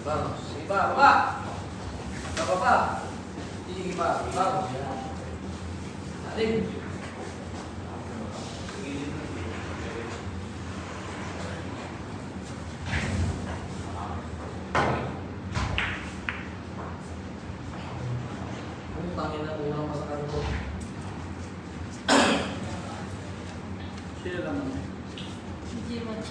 Vamos. Sige pa, baba. Baba pa. Sige pa, vamos. Aling. Tangin na unang masakan ko. Sino lang naman? Si Jimon.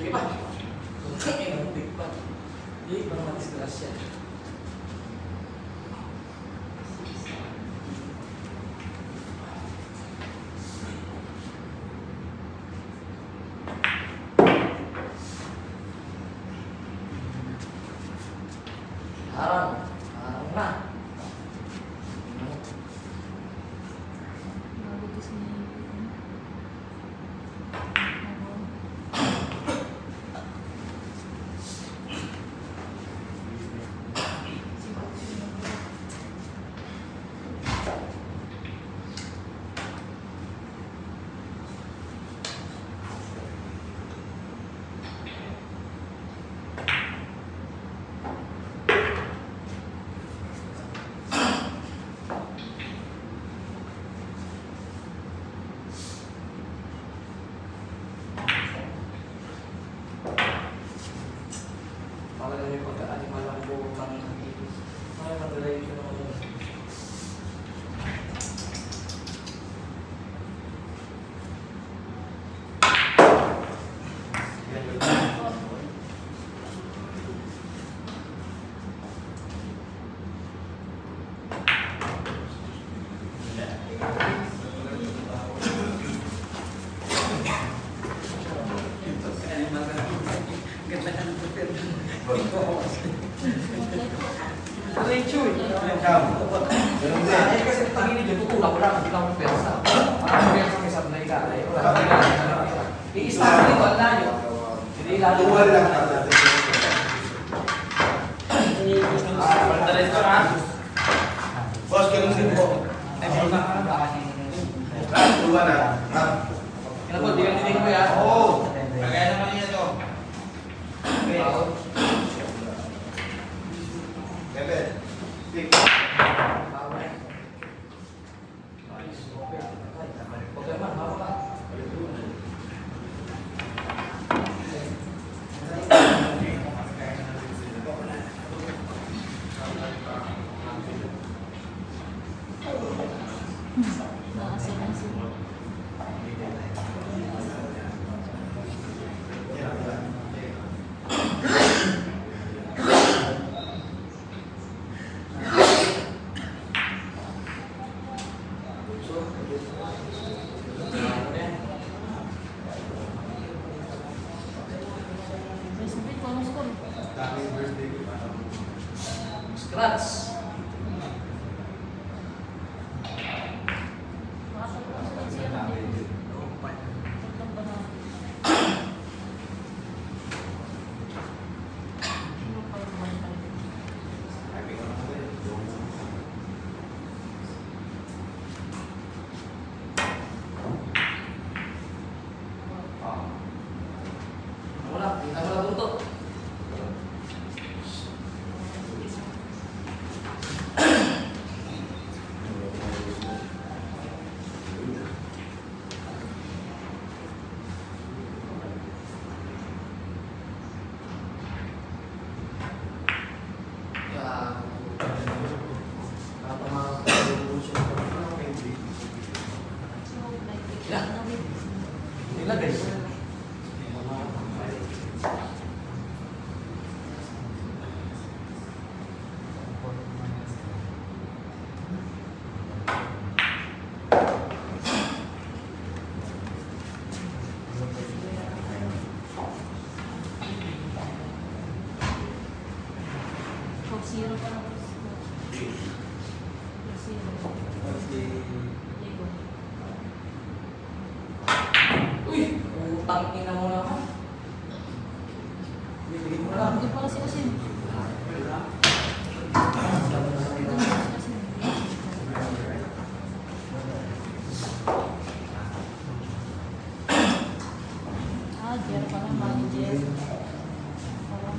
Sige pa. Hindi pa. Hindi pa matisgrasya. Harang. Harang na. Mabutis niya yung Talaga yung pagka-animal ang buong ng itis. Ay, mag-relation ako dun. Diretso eh. Kasi pag-inid yung tutulak ko lang, hindi lang pwersa. Parang pwersa may sablay ka. I-start dito, ang layo. Hindi lalo. Diretso ha? Boss, ganun din po. Tuwa na. Kinapot, di ka tinig mo yan. Oo. Kagaya naman yan to. Bebe. Stick. Okay man, hawa ka. Happy birthday ko pa. Scratch. Lagay. Pag zero pa lang. Pag zero. Ligo. Uy! Utang ina mo naman. Bibigyan mo lang. Hindi pa kasi kasi. Ah, Jer pala, manager. Parang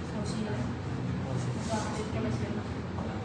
so siya. Bakit pala siya? Ano ako pala?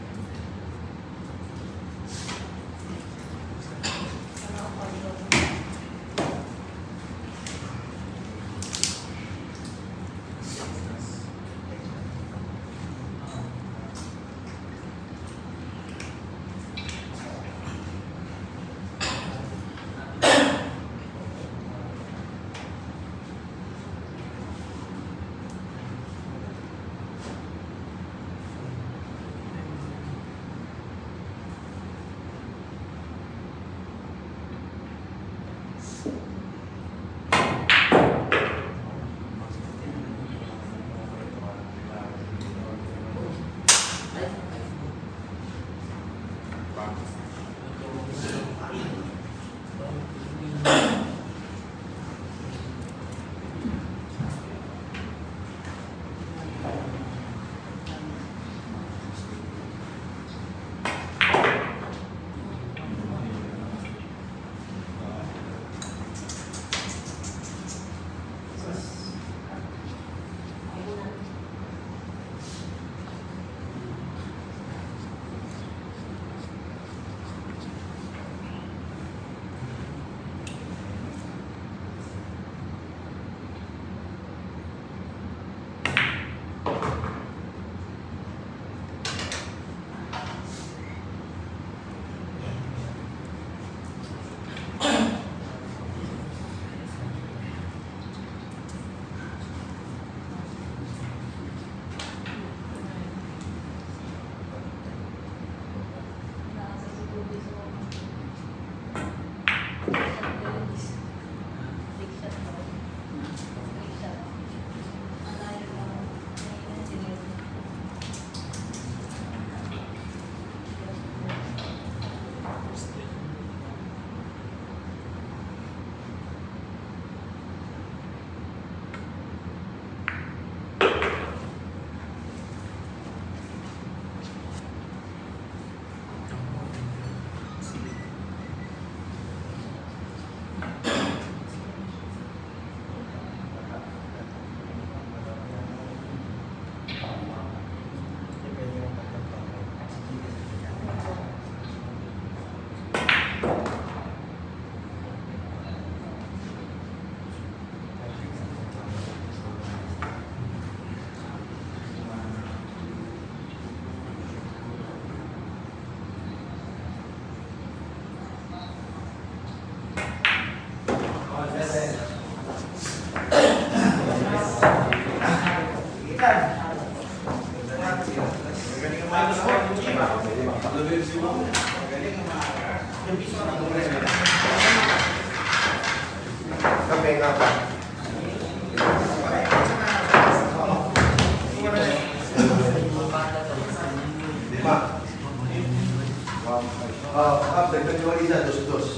Kami nga pa. Lima. Dagdag yung isa, dos-dos.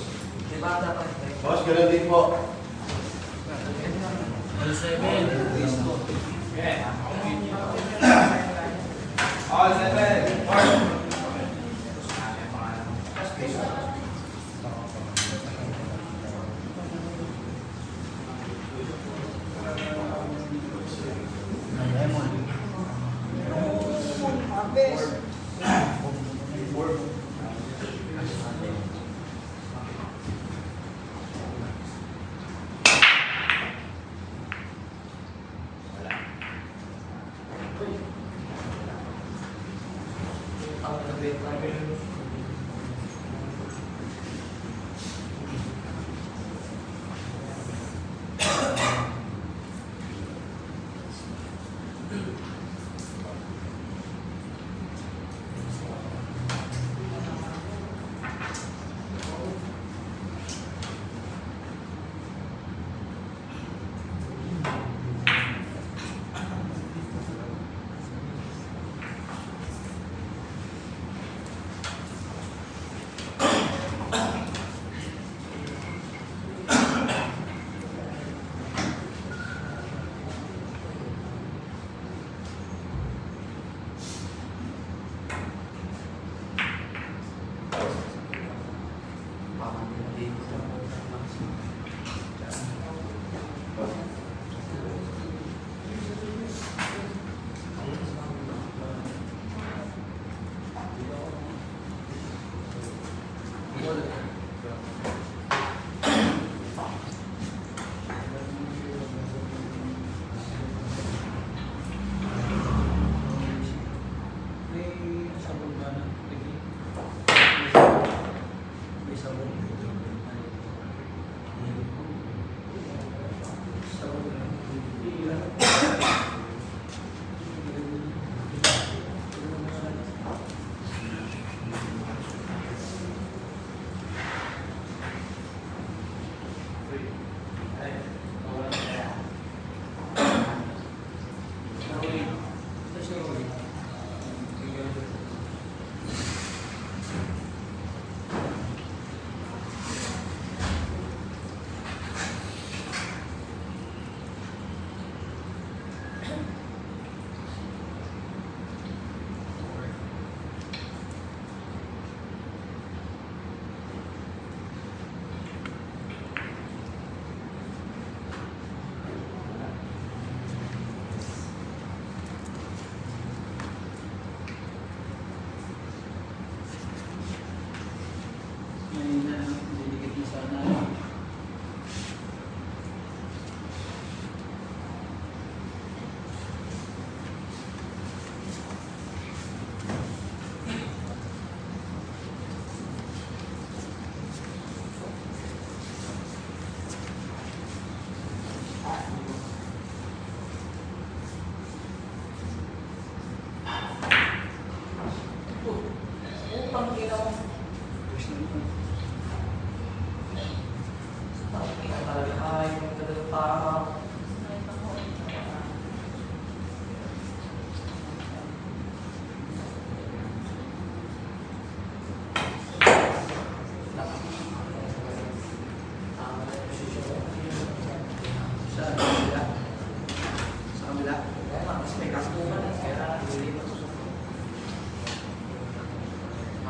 Boss, ganun din po. All seven. Ang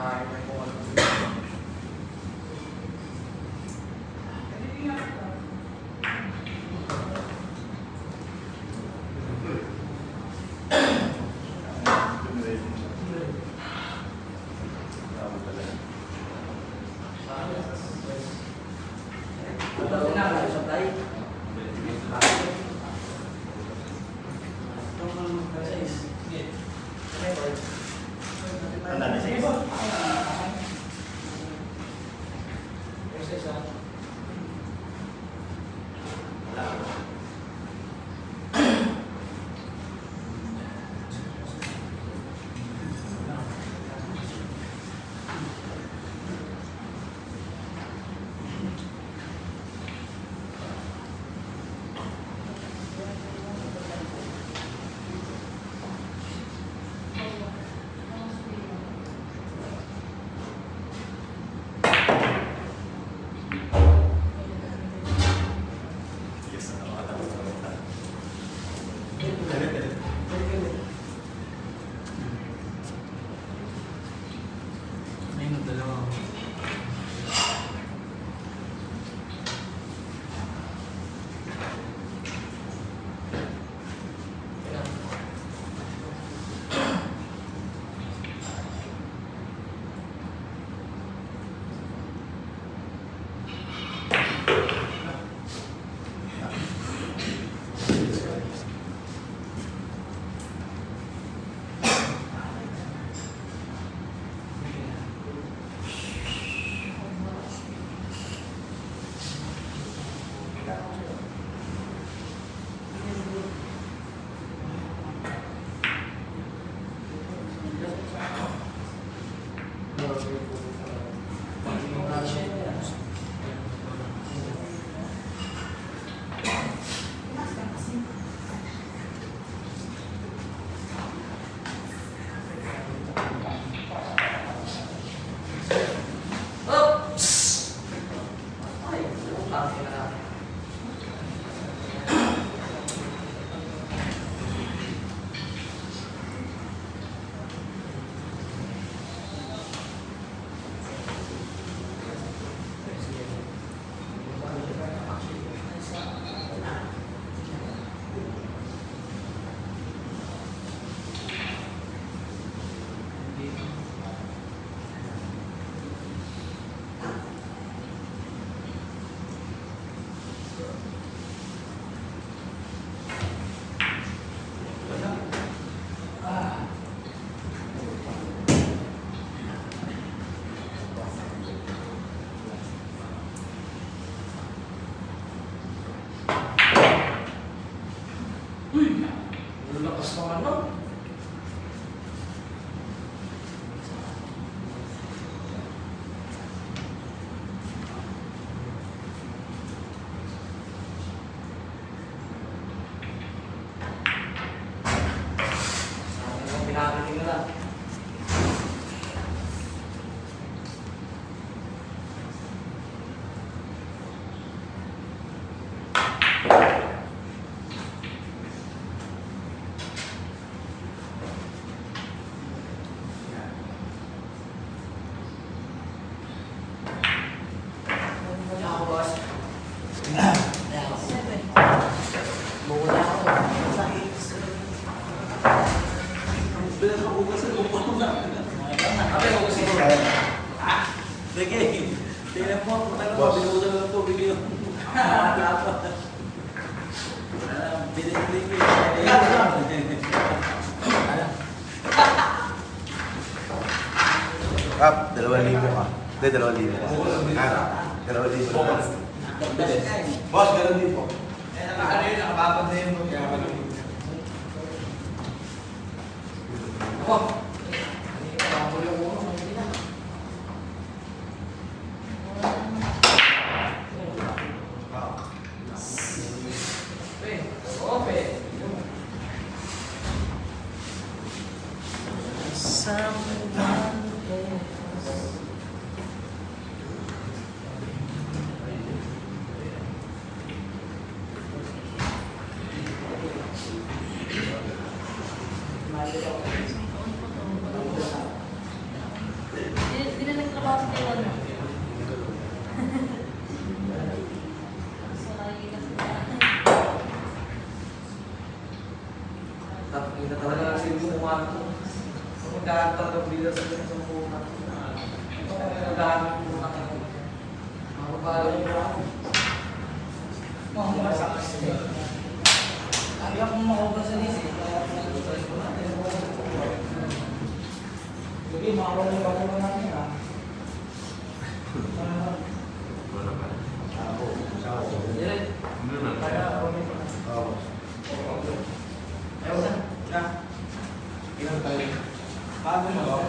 Ay, may kung ano. Ito na, may supply. Tanda na siya. Yes, nakakatawa. Ayun, dalawa. Oops! Ay, utang na. Lakas naman nun. Sabi mo, pinakiting na lang. Ako, boss. Muna ako. Kape mo kasi. Sige. Tingnan mo, punta Boss. binuusan lang po, bigyan mo. Binibili. Kap, 2,000 ka. Hindi, 2,000 ka. Ah, 2,000 ka. Boss, ganun din po. Eh, ano yun, nakababag na yun. Ako. Nakabuli ako. Open. Hindi nagdaan talaga bila sa ganun sa muna. Ito kung nagdaan muna ka na. Makapalo yung ako. Mga saksi. Lagi akong makaupa sa lisi. Kaya ako nag-try ko natin. Sige, makaupa yung bago natin ha. Wala pa. Direk. Kaya ako nito. Ayaw na. Na. Ilang tayo. Bago na ba?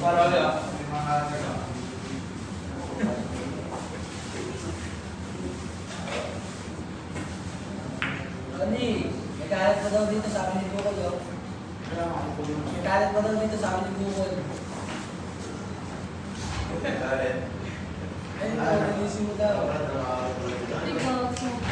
Para ulit may mga gano'n. Kani, may kalat pa daw dito sa akin ni Bukol, oh. May kalat pa daw dito sa akin ni Bukol. Ay, nalising mo daw. Ikaw, smoke.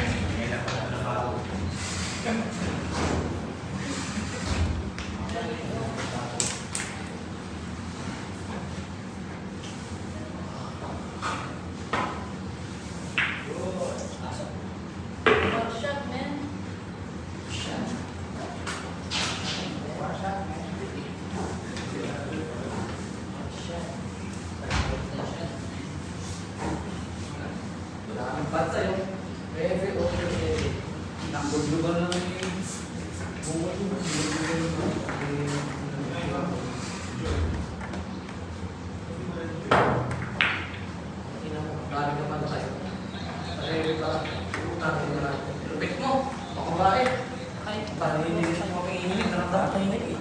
One shot, man. Maraming bansa yung refe o refe. Nakagulugan lang yung Bukol yung galing naman tayo. Refe ka lang. Utangin na lang. Lupit mo. Ako ba eh? Ay, Paninig sa mga pinginig. Naramdaman tayo na eh.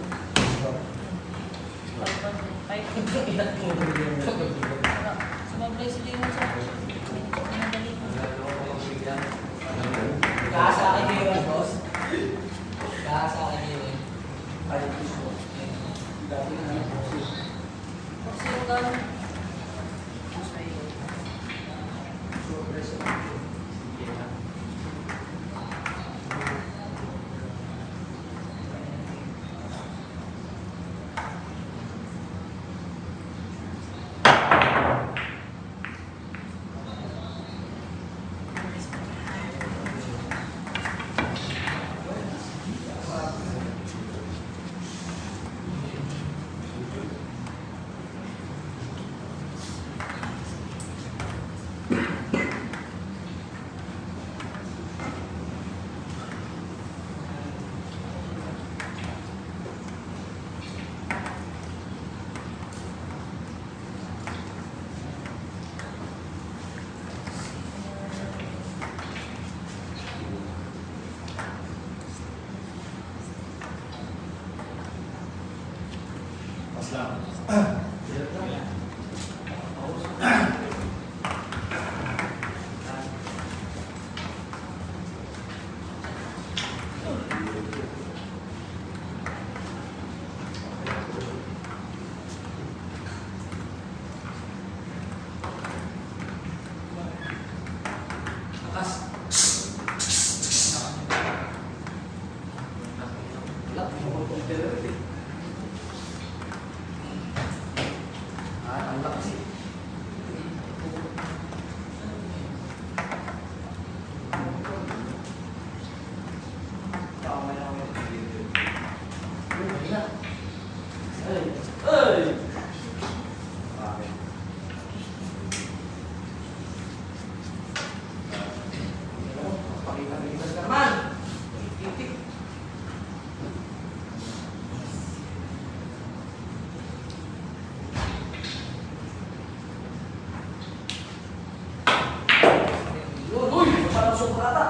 Sumablay sila yung sa madali ko. Kaasa akin kayo, boss. Kaasa akin kayo. Ay, gusto. Dati na lang, boss. Kasi yung gano'n. Surprise. Lakas. Lak, kumputer eh. Ang lakas eh. Tama na ako. Ay! Ay! Pakita-kita ka naman! Titik! Uy! Parang sobrata!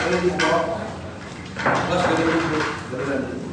Dalawang libo. Boss, dalawang libo. Dalawang libo.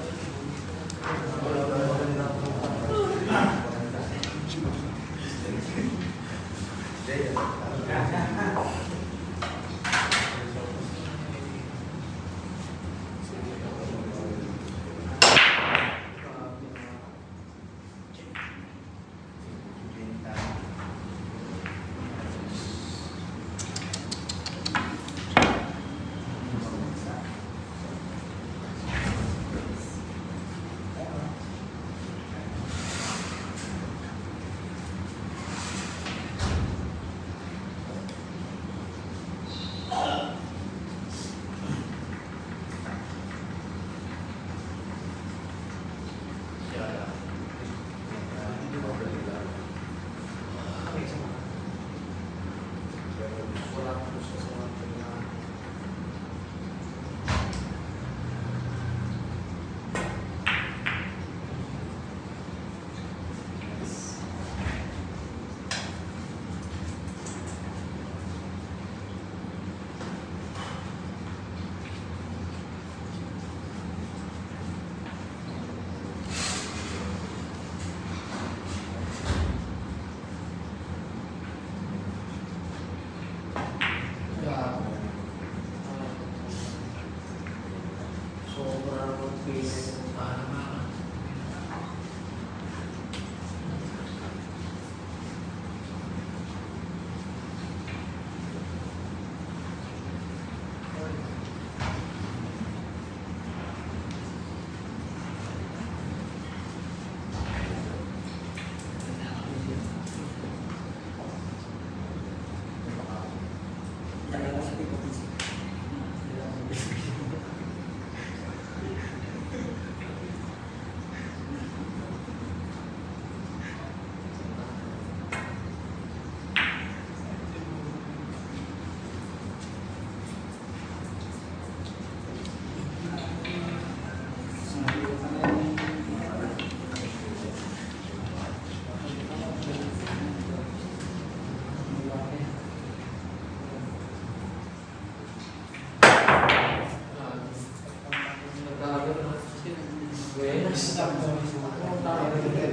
Sobrang face para mga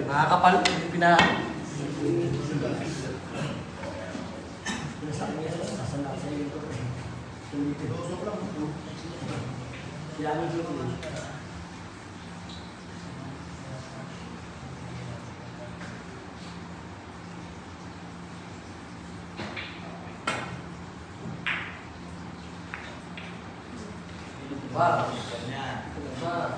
nakakapal, pina... Wow. Wow.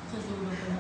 Sa dulo ko na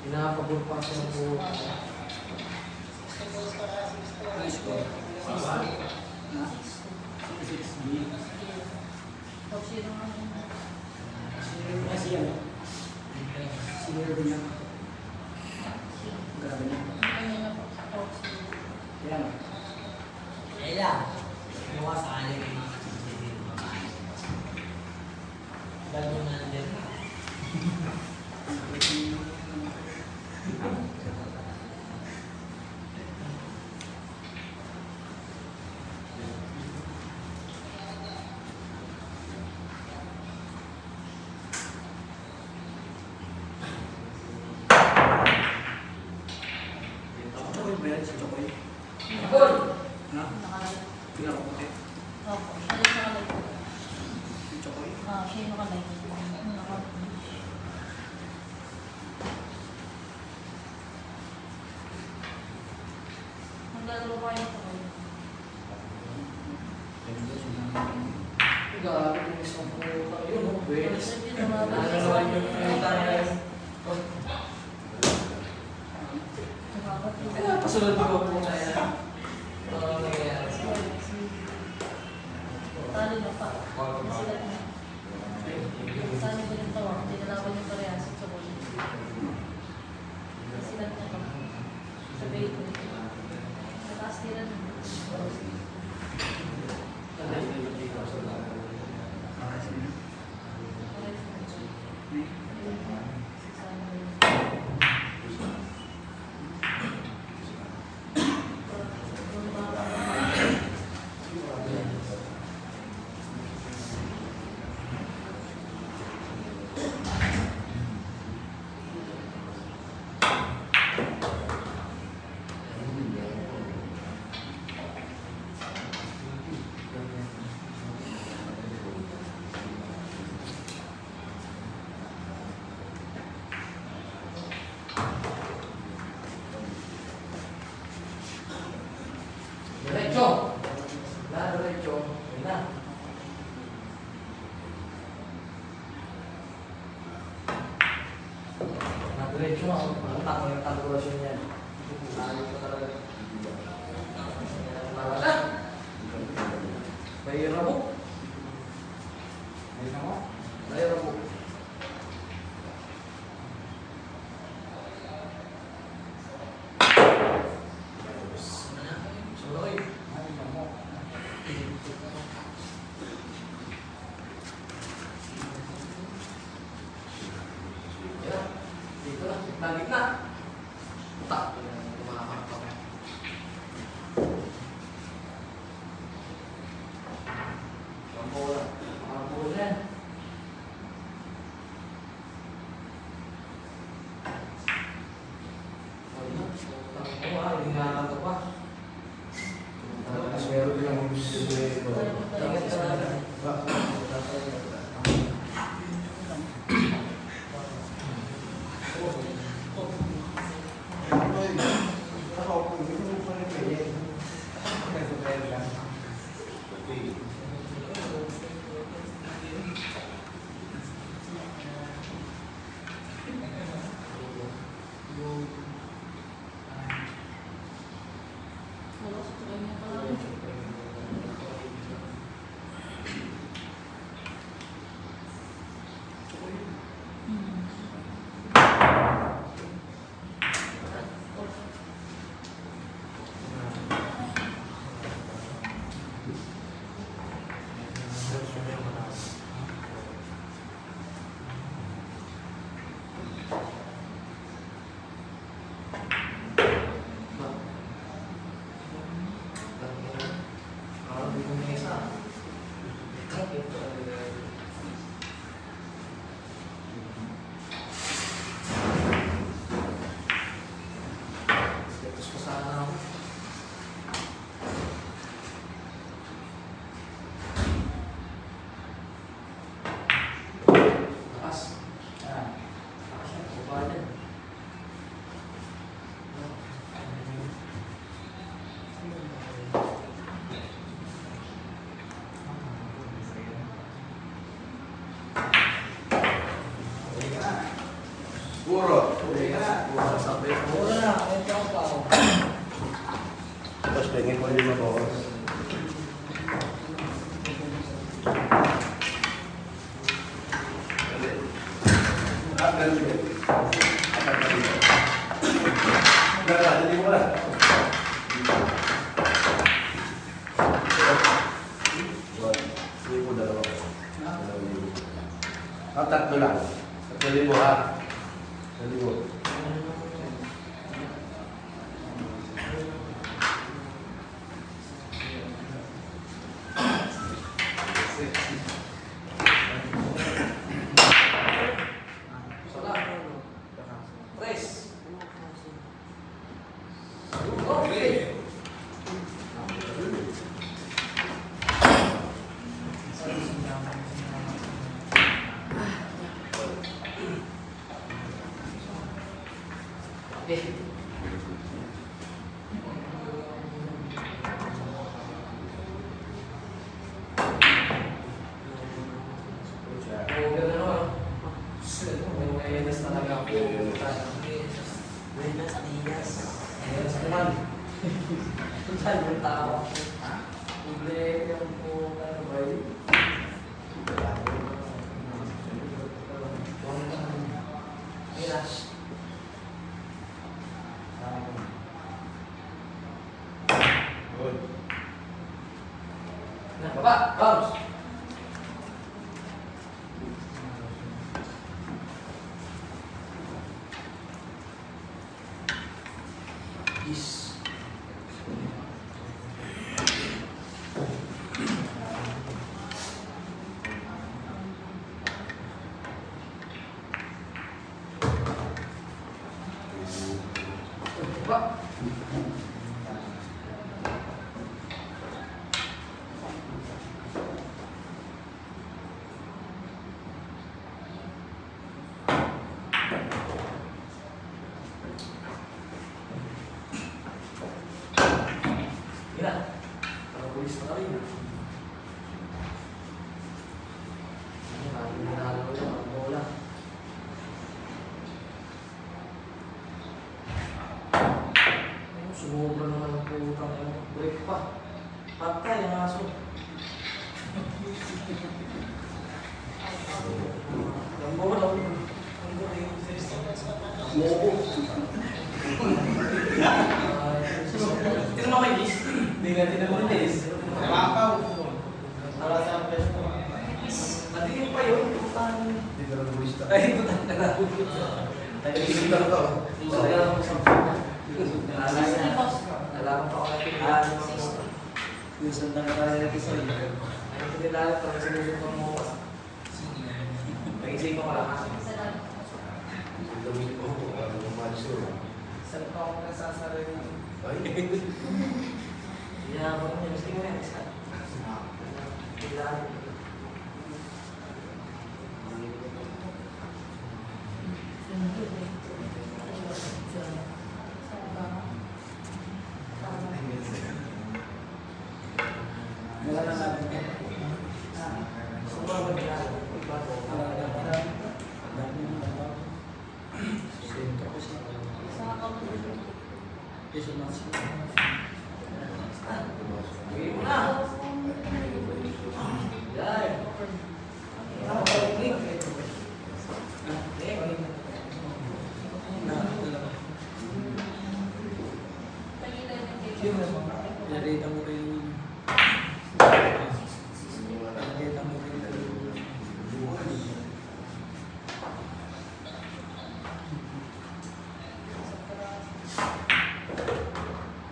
Pinapabor pa siya ng buhok. Kaya, gawa sa kanila yung mga nakakalinis ng pumunta. Yun, no? Buenas. Sabi na mga Ano naman yung pumunta niya? Kaya pasunod ko po kaya. Ano nangyayari? Talo na pa. Sila na. Saan yung ganito? Hindi nalaban yung parehas sa bolo. Sila na pa. Sabi ko. Nataas nila na. Diretso! Na, diretso. Yun na. Na, diretso na. Ang tako yung kalkulasyon niya. Ayaw ko talaga. Nawala. Bahira mo. Bahira mo? Bahira mo. Suloy. Yan. Dito lang. Gitna. Tak. Kumakakak. Pambola. Pambola yan. Hindi nga pa. Tapos meron din ang ingat ka na. Wala sa tuloy niya pala. Status ko sana ako. Takas. Takas yan. Baba yan. Puro. Mura na. Ito ang tao. Tapos pengin mo din ako. Tatlo lang. 3,000 ha. 3,000. Sala. Tres. Okay. Okay. Saan yung tao? Problema yung po, ano ba yun? Miras. Good. Nah, Bapak, bounce. Is. Bapak. Gila. Kalau polis sekali. Ini lagi ginagawa yung mga bola. Sumobra naman ang putang yung break pa. Patay ang aso. Ang bola. Ang bola yung bobo. Tingnan mo kay Liz. Hindi nga tingnan mo kay Liz. Mapaw. Para sa presto. Natingin pa yun. Putang. Hindi ka lang buwista. Ay, putang ka na. Ay, Isip lang to. Talaga ako sa alam ko kung pinilala mo mo. Yung sandang kaya natin sa'yo. Ay, pinilala ko kung sinusunod mo. Pag-isip mo ka lang. Gawin ko. Ano mo manso? Saan pa ako nasasaray mo? Ay. Pinilala mo niya. Gusto mo yan. Pinilala mo. Wala na natin. Sumama niya. Bigay mo na. Yan. Narita mo rin. Narita mo rin.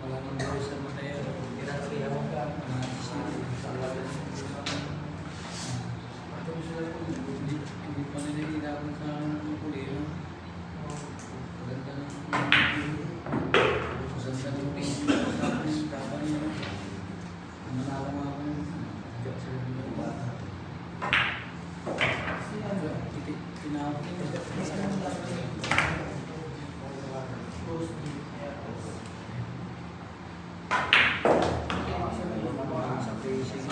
Wala nang buhay sa mataya. Ginagawa mo ka. Hindi pa naninilaban sa kulero. Maganda ng susanda ng tapos dapat niya. Manalaman ako yung sa mga bata. Sa facing.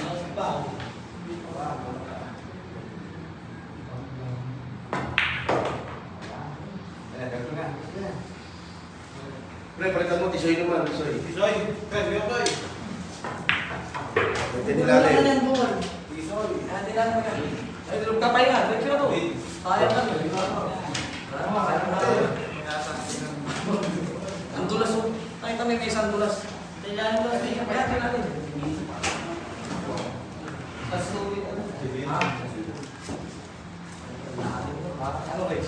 Pre, palitan mo. Tisoy naman. Tisoy. Tisoy! Pre, biyo ko eh! Pwede nilalim. Nilala mo yan. Ay, tulog ka pa yan. Thank you na to. Sayang lang. Ang dulas mo. Tayo kami kayo isang dulas. Kailangan mo lang. Kaya kailangan. Tapos ulit ano? Ha? Ano ba yun?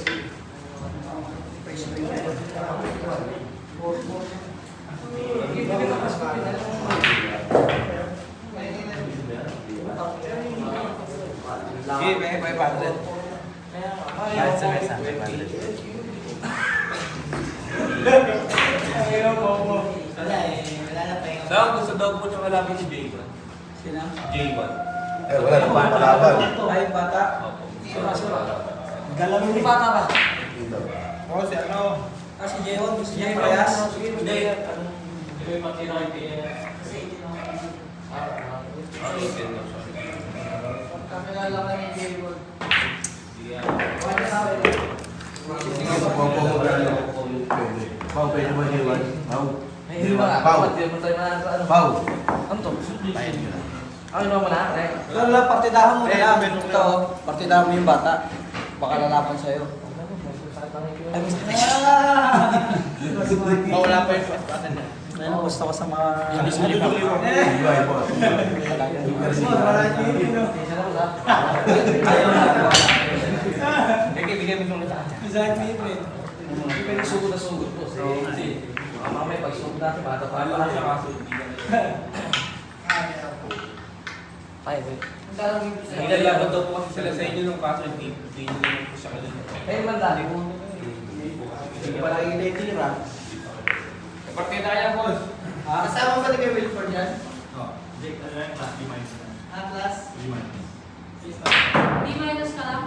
Sige, may 500. Kahit sa mesa, may Daw, gusto daw po niya malapit si J1. Sina? J1. Eh, wala na pang palaban. Ay, bata. Opo. Galawin ni bata ba? Dito. Oo, si ano? Si Jewon, gusto niya parehas. Hindi. Hindi mo ipag-tinoy kaya. Kami na lang ni Jewon. Wala na sa akin. Sige, pagpapaw mo na. Pwede. Pau, pwede mo hiwan. Pau. May hindi ba? Pau. Hindi mo tayo sa ano. Pau. Ano to? Tayo nyo. Ano naman mo na? Rek? Ito lang, partidahan mo na lang. Ito, partidahan mo yung bata. Baka lalaban sa'yo. Ay, Wala pa yung patan niya. ayun, gusto ko sa mga... Iba, boss. Bigyan mo itong lita. Hindi pa yung sugod na sugod po. Mamaya pag sugod natin, bata pa lang siya kaso. Ay, wait. Nilalaban daw po kasi sila sa inyo nung kaso, hindi nyo naman po siya kalun. Eh, mandali po. Hindi pa lang initira. Partida kaya, boss. Kasama ba ni Kuya Wilford yan? Class? D minus ka lang?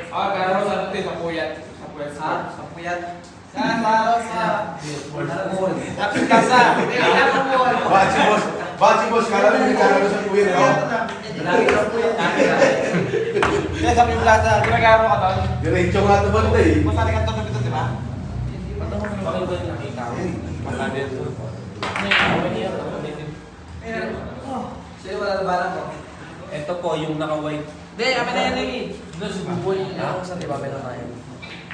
Kaya sa atin, sa puyat. Sa puyat. Kapit kasa. Bachi, boss. Bachi, boss. Kala mo nagkakaroon sa kuya, no? Kaya sa may plaza, ginagaro ka doon. Diretso nga ito banda eh. Masali ka doon dito, di ba? Bakit doon nakita ko? Masali ito. Sino wala labanan ko? Ito po yung naka-white. Hindi, kami na yan lagi. Doon sa buboy. Ako sa diba, meron tayo.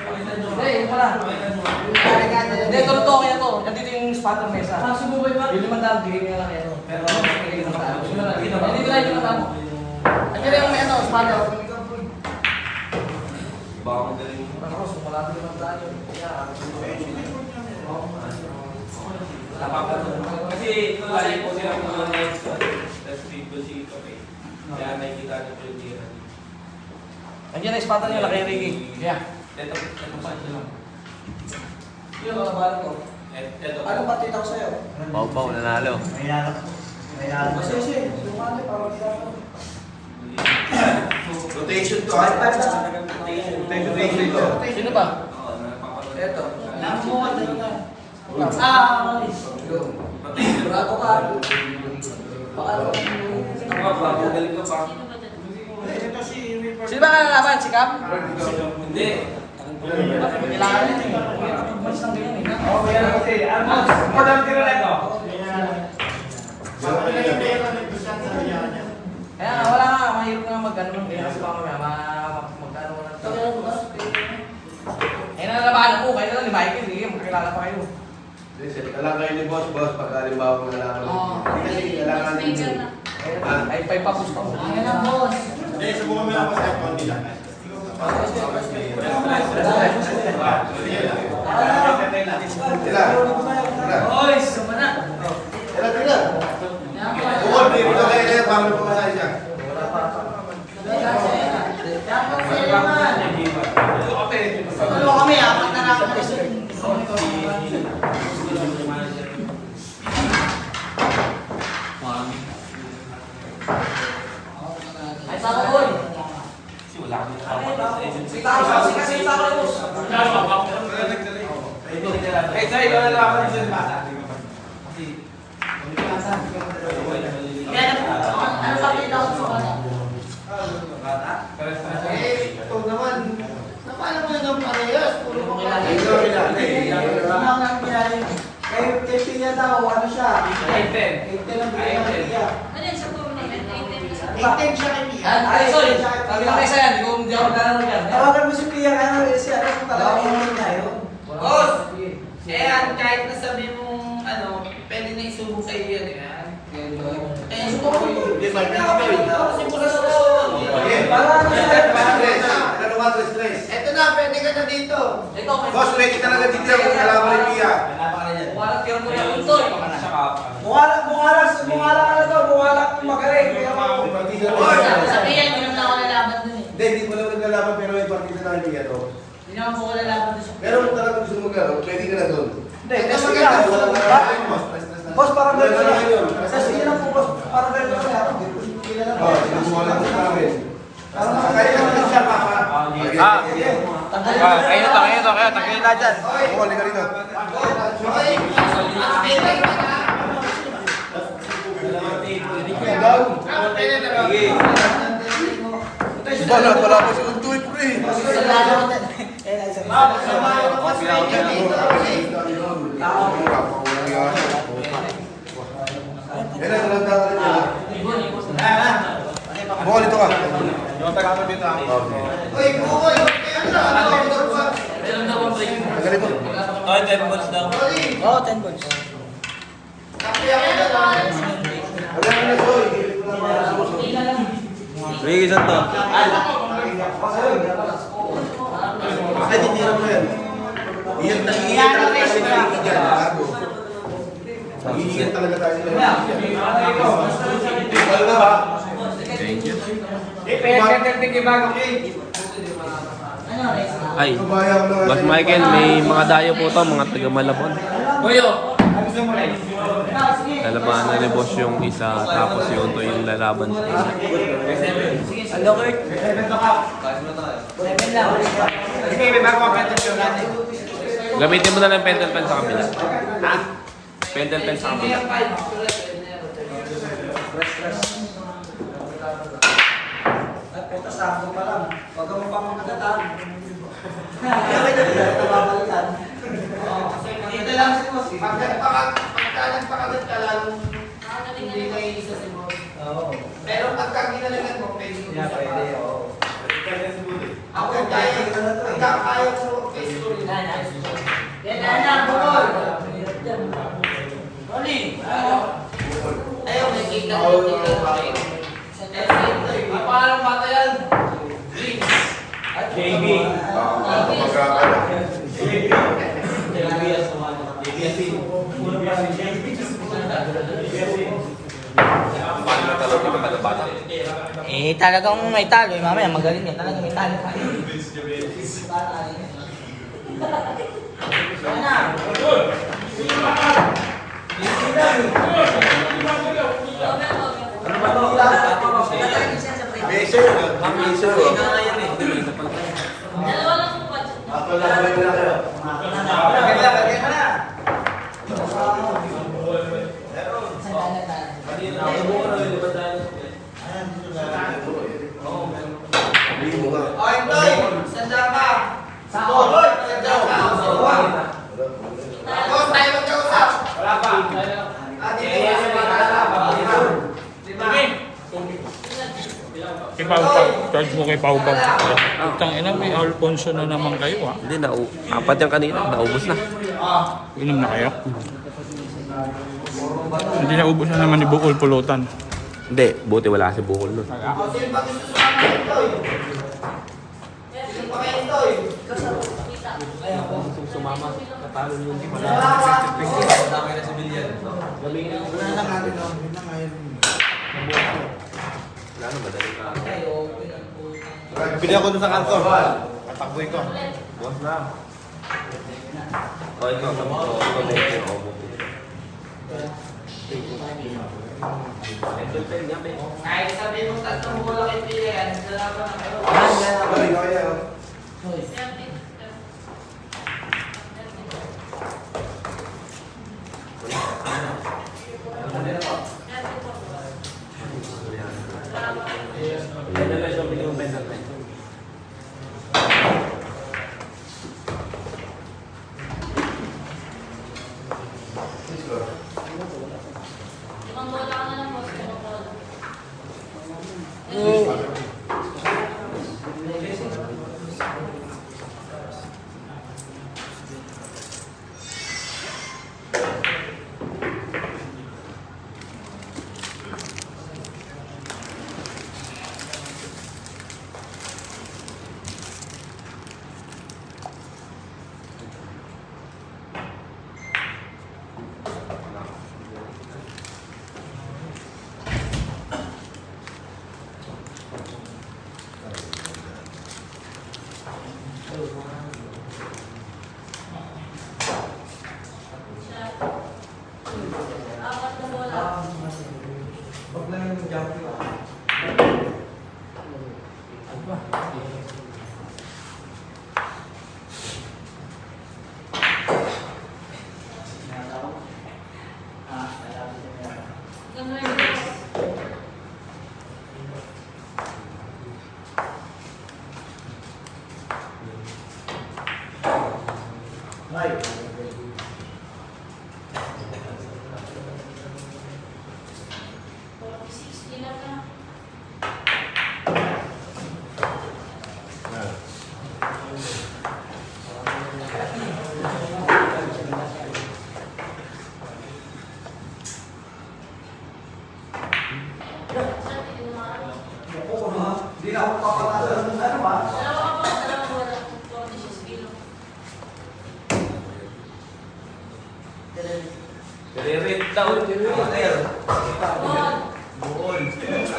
Hindi, yun pala. Hindi, totoo kaya to. Nandito yung spot ng mesa. Ah, sububoy ba? Yung 500, bigay nga lang kaya to. Pero, bigay ng tao. Hindi ko lang yung tao. Andiyan yung may ano, spot. Baka magaling. Ako, sumula ko naman tayo. Kasi ito lagi po sila mga next one. Tapos dito si Kape. Kaya nakikita niyo po yung tira. Andiyan na yung spot niya, laki Ricky. Yeah. Ito pa ito lang. Yung labanan ko. Ito. Ano ba tita ko sa'yo? Pau, nanalo. Masisi, lumali para magkakaroon. Rotation to, Ay, ah. Rotation to. Sino ba? Oo, napapanood. Eto. Namuha din ka. Bravo ka. Baka Magaling ka pa. Sino ba dyan? Ito si Wilford. Sino ba nalalaban? Si Cam? Hindi. Kailangan yun eh. Mas lang ganyan eh. Oo, kaya kasi. Ano? Madam tira lang ito. Kaya nga, wala nga. Mahirap nga mag-ano ng ganyan. Kasi baka mamaya, mag-ano mo ng Eh, nalalabanan ko. Kayo na lang ni Michael. Sige, magkakilala pa kayo. Alam kayo ni boss, boss, pag halimbawa kung nalaman. Oo. Kasi kailangan din. Speaker na. Ay, paipapusta ko. Ayan na, boss. Hindi, subukan mo lang pa sa konti lang. Tila. Oy, suma na. Tila, tila. Yan po. Bukod, ito kayo na para may pumasay siya. Ano kami, apat na lang kasi. Ay, saka boy. Kasi wala kami nakapanood sa agency. Kasi saka boss. Eh, sa'yo, wala naman sa bata. Kaya na, ano pa kita ko sa bata? Ito naman. Napala mo yun ang parehas. Puro mo kilala. Kay Pia daw, ano siya? 8-10. 8 lang bigay ng Pia. Ano yan sa tournament? 8 sa 8 siya kay Pia. Ay, sorry. Sabi lang kayo sa'yo, hindi ako magkano yan. Tawagan mo si Pia, ano siya, ano kung talaga 8 na yun. Boss! Kahit nasabi mong ano, pwede na isubo kayo yan. Kaya subo ko yun. Hindi, may Kasi mula sa Para ano siya? Ito na, pwede ka na dito. Ito, may Boss, pwede talaga dito kung kalaban ni Pia. Walang tira mo yung untoy. Bungalak ka na to, bungalak mo magaling. Kaya mo. Sabi yan, hindi naman ako lalaban dun eh. Hindi, hindi mo lang naglalaban pero may partida na ni Pia to. Hindi naman po ko lalaban dun sa Pero kung talagang gusto mo maglaro, pwede ka na doon. Hindi, kasi nga. Boss, parang gano'n lang. Kasi yun ang po, boss. Parang gano'n lang. Oh, sinusuha lang sa namin. Kaya naman siya, Papa. Kayo to. Tanggalin na dyan. Oo, halika rito. Bala, pala mo si Untoy, pre. Kapakulang yan. Yan ang dalang dalang. Buka dito ka. Yung taga dito ako. Uy, bukoy! Meron daw ang break. Tagalin mo. Oh, 10 balls daw. Oo, 10 balls. Wala ka na, Joy. Gilip ko lang mga suso. May isang to. Ay, titira mo yan. Iyan talaga tayo sa iigan. Bago. Iigan talaga tayo sa iigan. Wala na ba? Ay, Boss Michael, may mga dayo po to, mga taga Malabon. Boyo! Lalabanan na ni Boss yung isa, tapos yung to yung lalaban sa kanya. Ano, Kurt? 7 lang. Sige, may bago ang penta natin. Gamitin mo na lang pentel pen sa kabila. Ha? Pentel pen sa kabila. Ay, puta, sakto pa lang. Huwag ka mo pang magkatatan. Babalikan. Dito lang si boss. Pagka nagpakagat ka lang, hindi na isa si boss. Oo. Pero pagka ginalagan mo, pwede mo. Yeah, pwede, oo. Ako kaya ko face ko rin. Yan na, bukol! Ayaw, may kita ko paano bata yan? JB. Magkakala. Talagang may talo. Mamaya magaling yan. Talagang may talo. Beso yun. Ang beso yun. Dalawa lang po budget na. Ako lang ba yun kayo? Sabihin mo nga. Okay, Toy! Sanda ka! Toy! Sanda ka! Boss, tayo magkausap! Wala pa. Dito yan sa mga Diba? Kay Pau-Pau. Charge mo kay Pau-Pau. Utang ina, may Alfonso na naman kayo ha. Hindi, apat yung kanina, naubos na. Inom na kayo. Hindi naubos na naman ni Bukol Pulutan. Hindi, buti wala si Bukol nun. Sino ba gusto sumama kayo, Toy? Sino pa kayo, Toy? Sumama, natalo yung wala na, madali ka. Bili ako dun sa kantor. Katakboy ko. Boss na. O, ito, sabi ko, ito, pentel pen, yan, eh. Kahit sabihin mo tatlong bola kay Pia yan, dalawa na kayo. Ay, kaya. Pentel pen, so, bigyan mo pentel pen. Limang bola ka na lang, boss. Limang bola. Apat na bola. Huwag lang yung jump yun. Ganun yung boss. na ako papatalo ng ano ba? Dalawa wala. 46 kilo. Dire-rate daw. Amateur. Buon. So,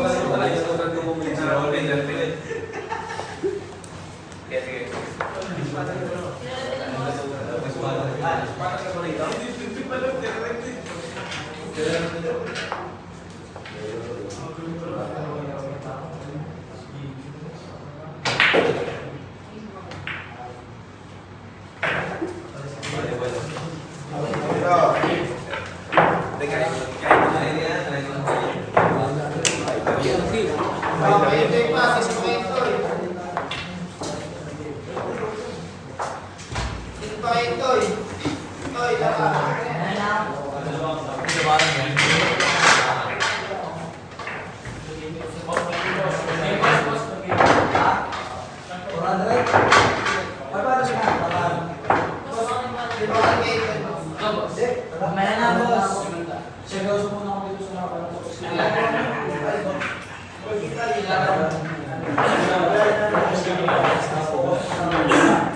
ano pala yung tugan ko bumili sa Rolling and Pilit. Kaya sige. Mamaya na, boss. Seryoso muna ako dito sa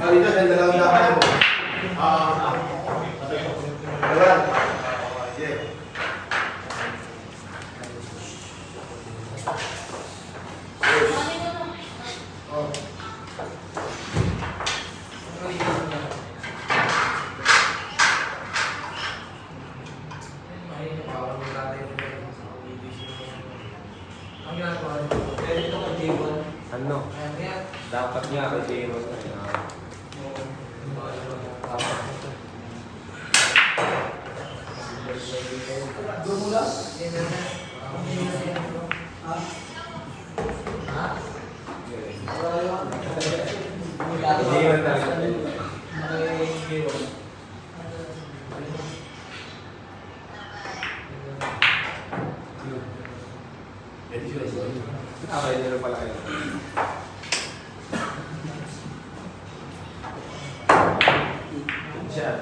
Dito, dalawang dapat mo. Ayan. Yeah. Ano? Dapat nga kasi yung okay, nila pala kayo. Siya.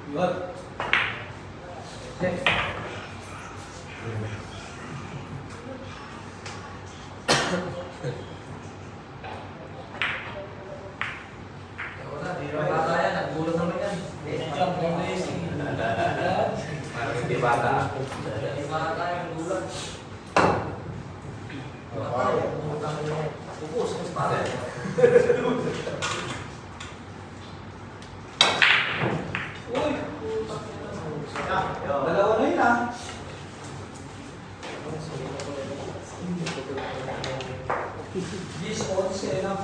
Good. Yes. Parang hindi bata. Dalawa na yun ah. This 11 na.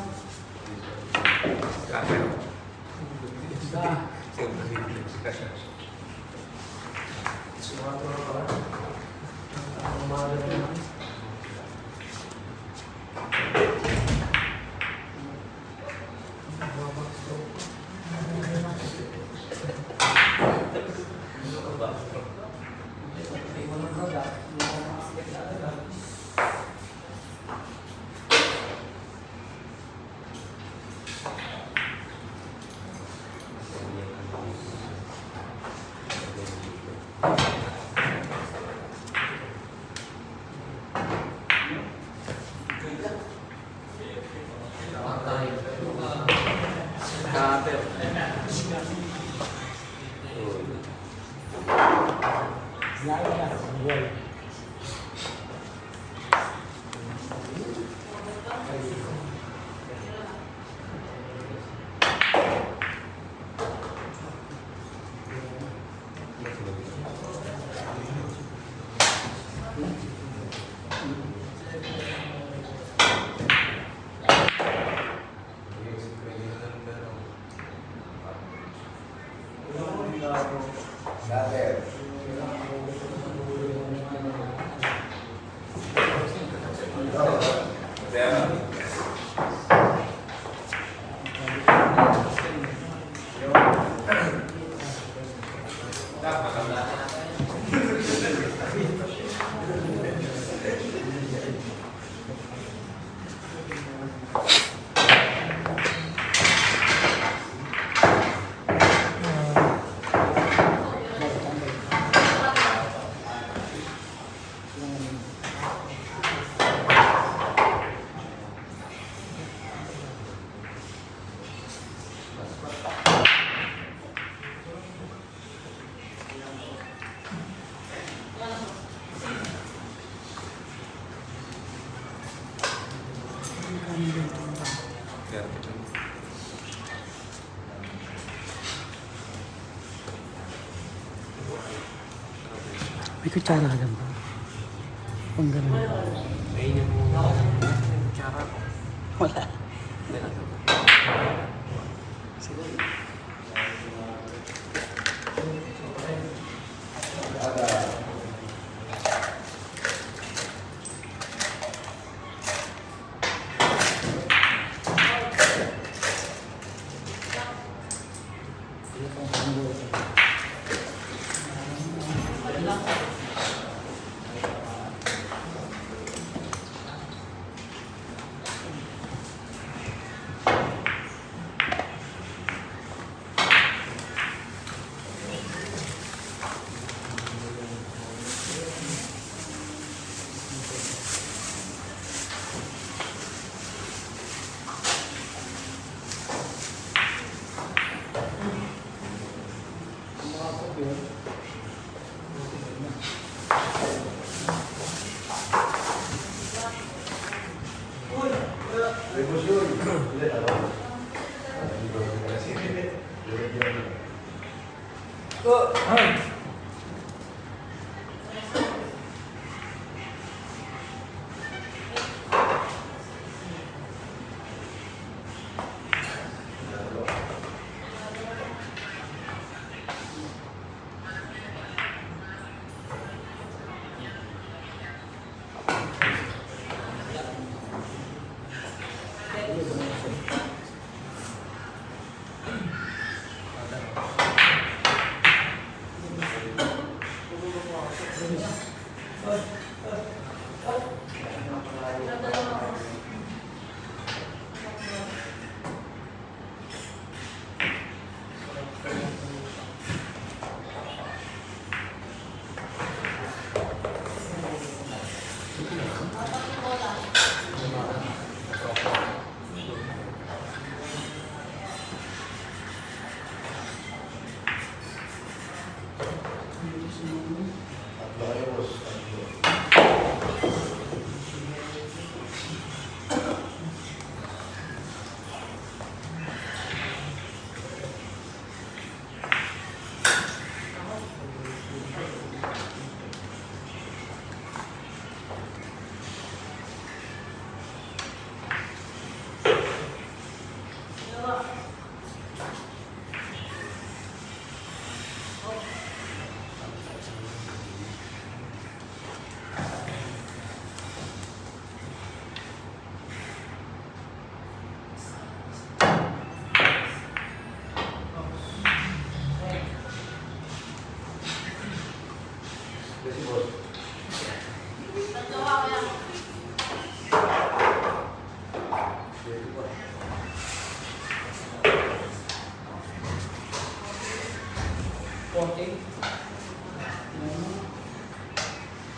May kutsara ka ba? Pang ganun. Wala.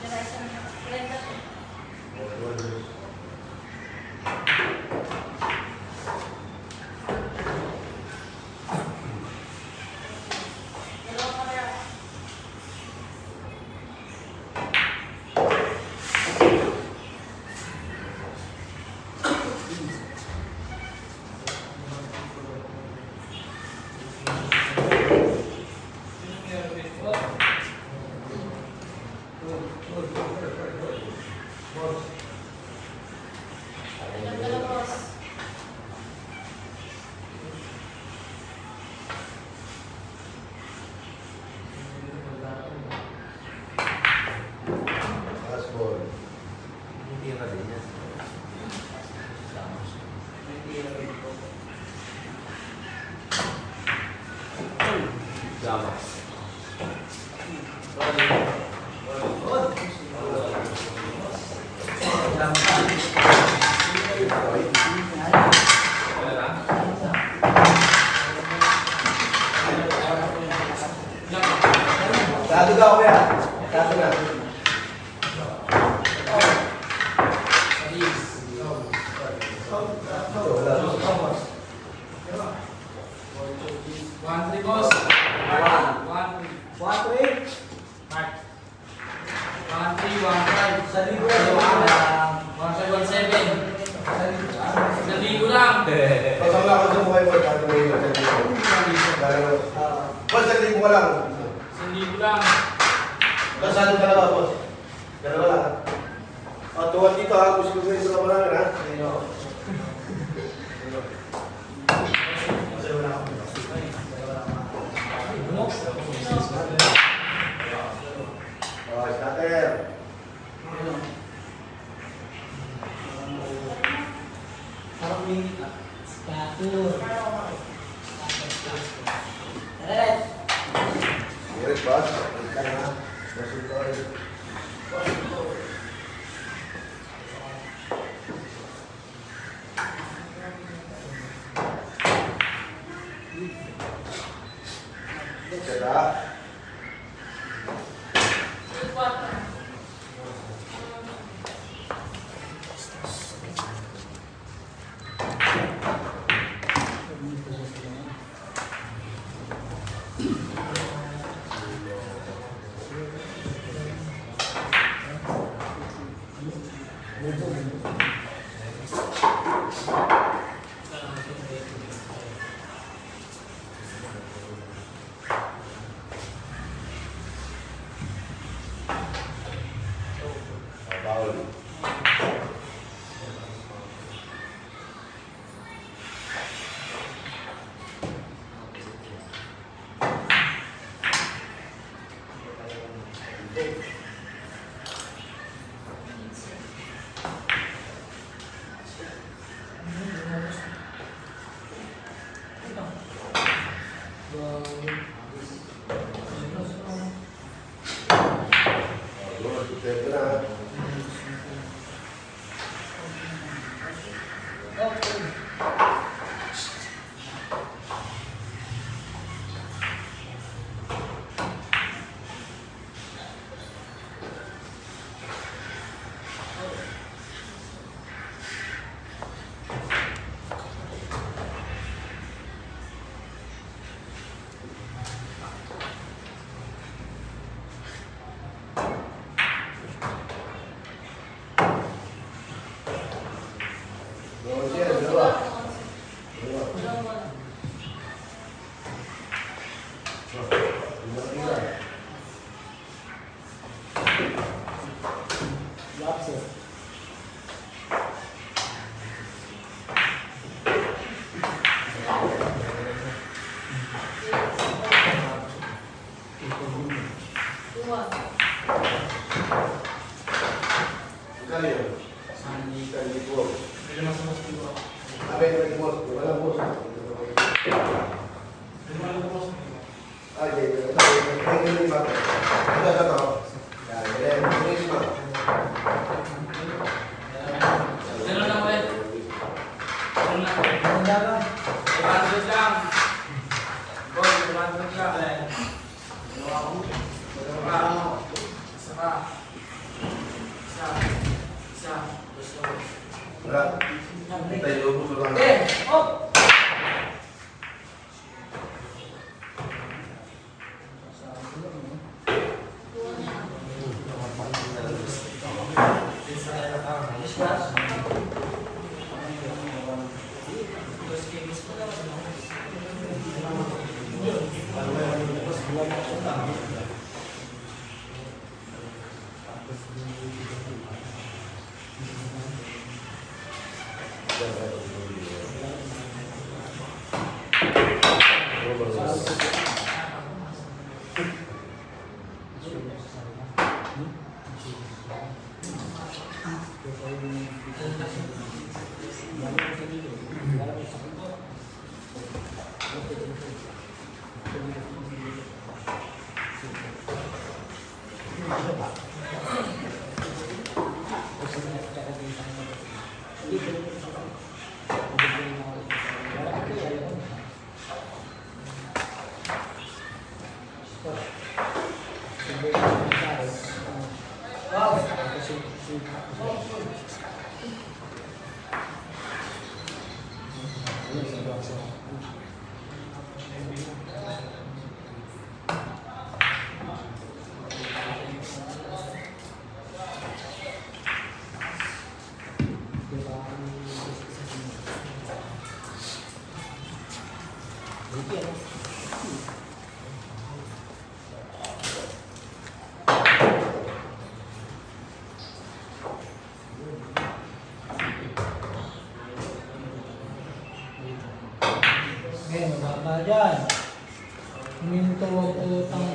Tira isang 30. Dalawang parehas. Ilang ka lang, boss? Last ball. Tado ka ako yan. Tado na. Pasang lang ako sa buhay mo. Tado na yun. Boss, hindi mo ka lang. Boss, ano talaga, boss? Dalawa lang. Tuwan dito ha. Gusto ko sa mga namin ha. Starter. Direct boss. Ika na. Sada. Bawal. Ito na. Kali yun? Sandi kali po. Abay na ito boss. Walang boss. Ay, ito. Ito yung iba. Ito. Yan. Ito yung iba. Ano na ulit? Ano na? 500 lang. Boy, 500 lang. Wala. Tayo po lang. Up! Ngayon, mababa dyan. Huminto ang utang.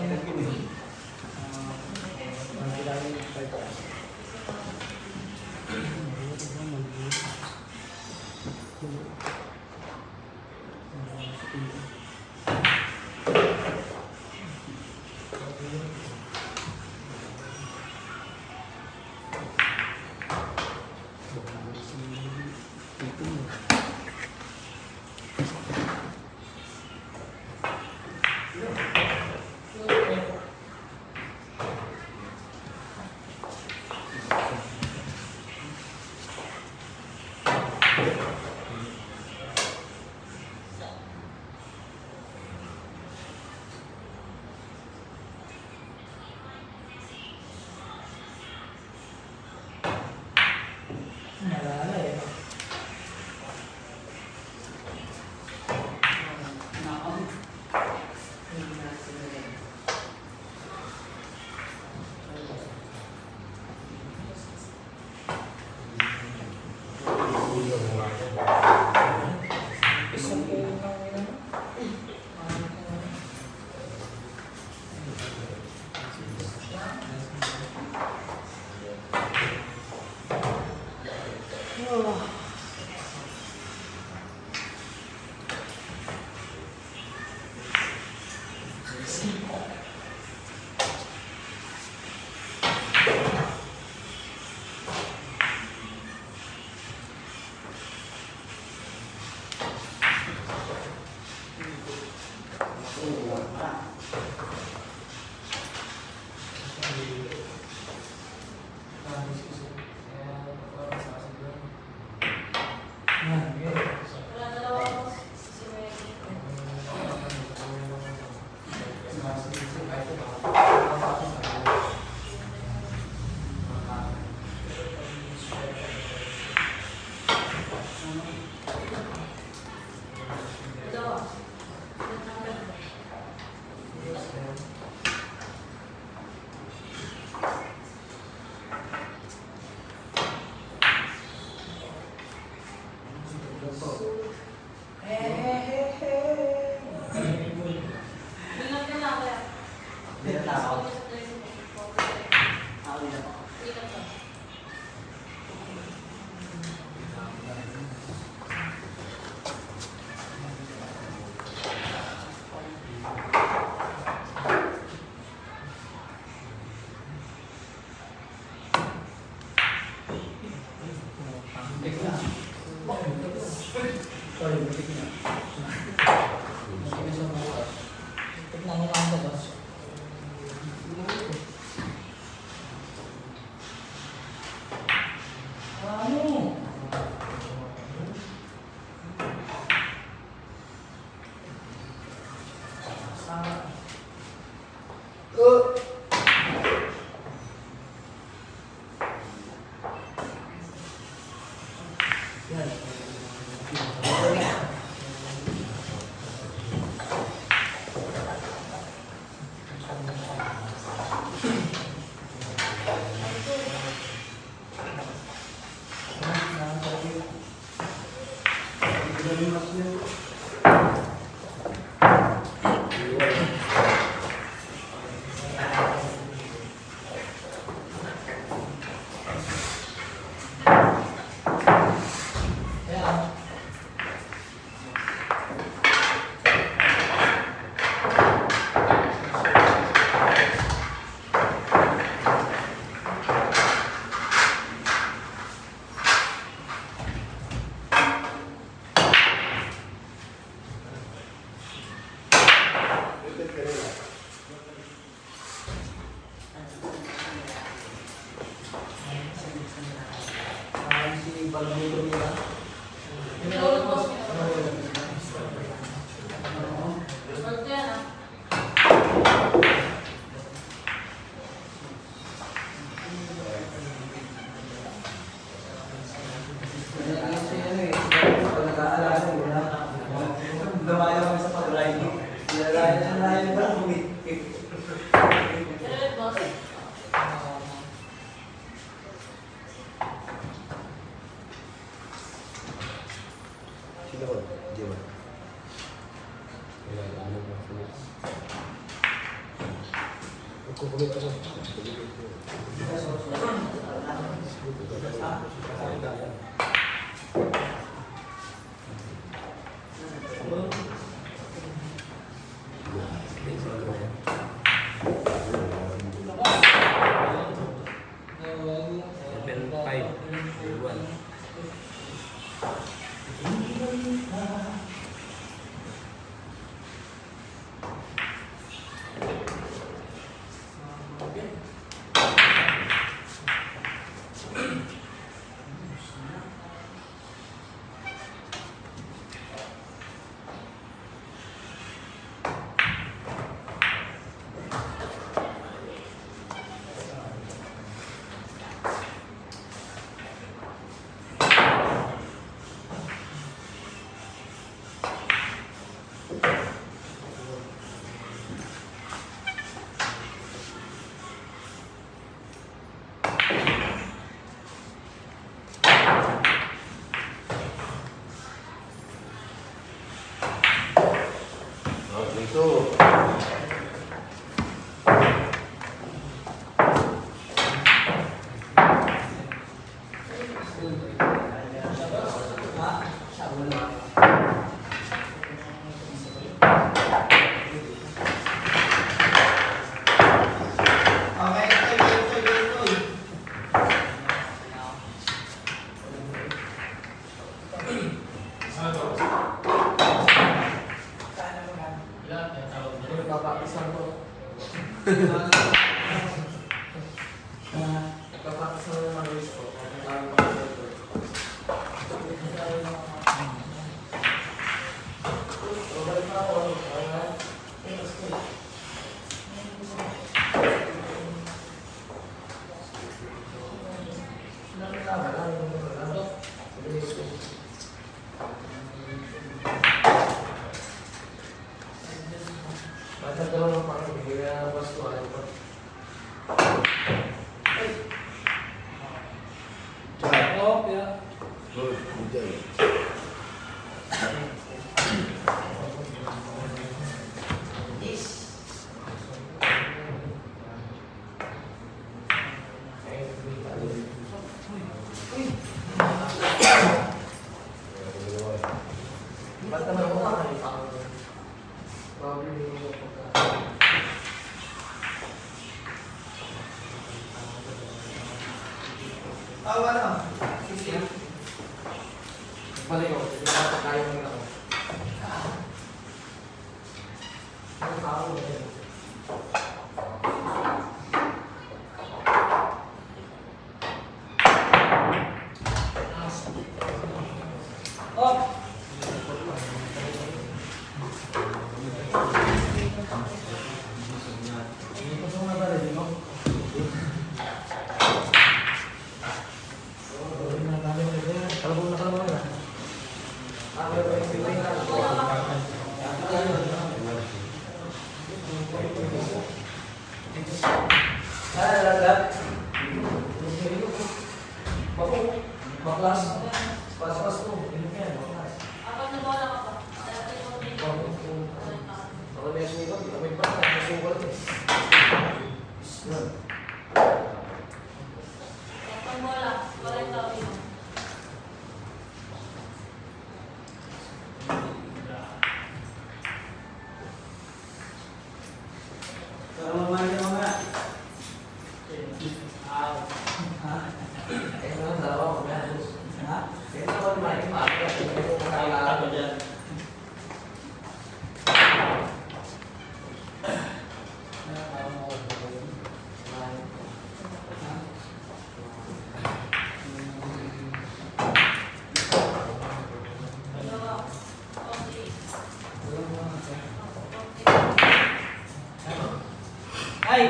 Malala eh. Wala dalawa ko si Mary. Dalawa. Bilang ka na kaya. Bilang na ako. Bilang ka. Tignan mo lang ito, boss. Pinulog po. Work yan ah. Direct boss. Sino ba? Di ba? Level 5. Level 1. Ito. Good. Good. Ba't naman ako makakita ko? Probably hindi mo pagka... Wala. Balik ko, hindi ko kaya mo ako. Ang tao mo yun. Baklas. Pas-pas to. Ano yan? Baklas. Apat na bola ka pa. Dati ko rin. Ako may sukat. May pa. May sukat. Apat bola. Wala yung tawin. Ay!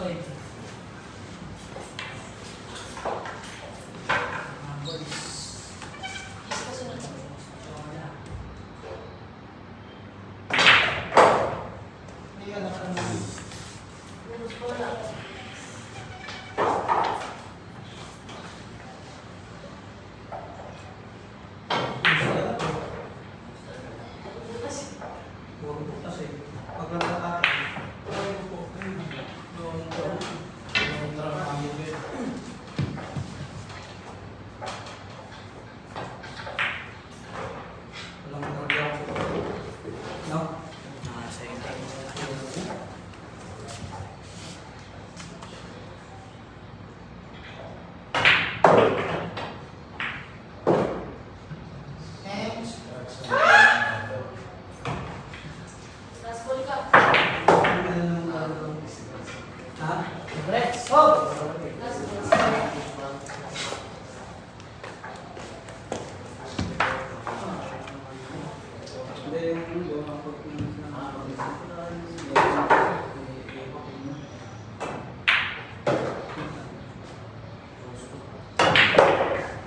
Oy. Last ball ka. Break. Stop! Last ball.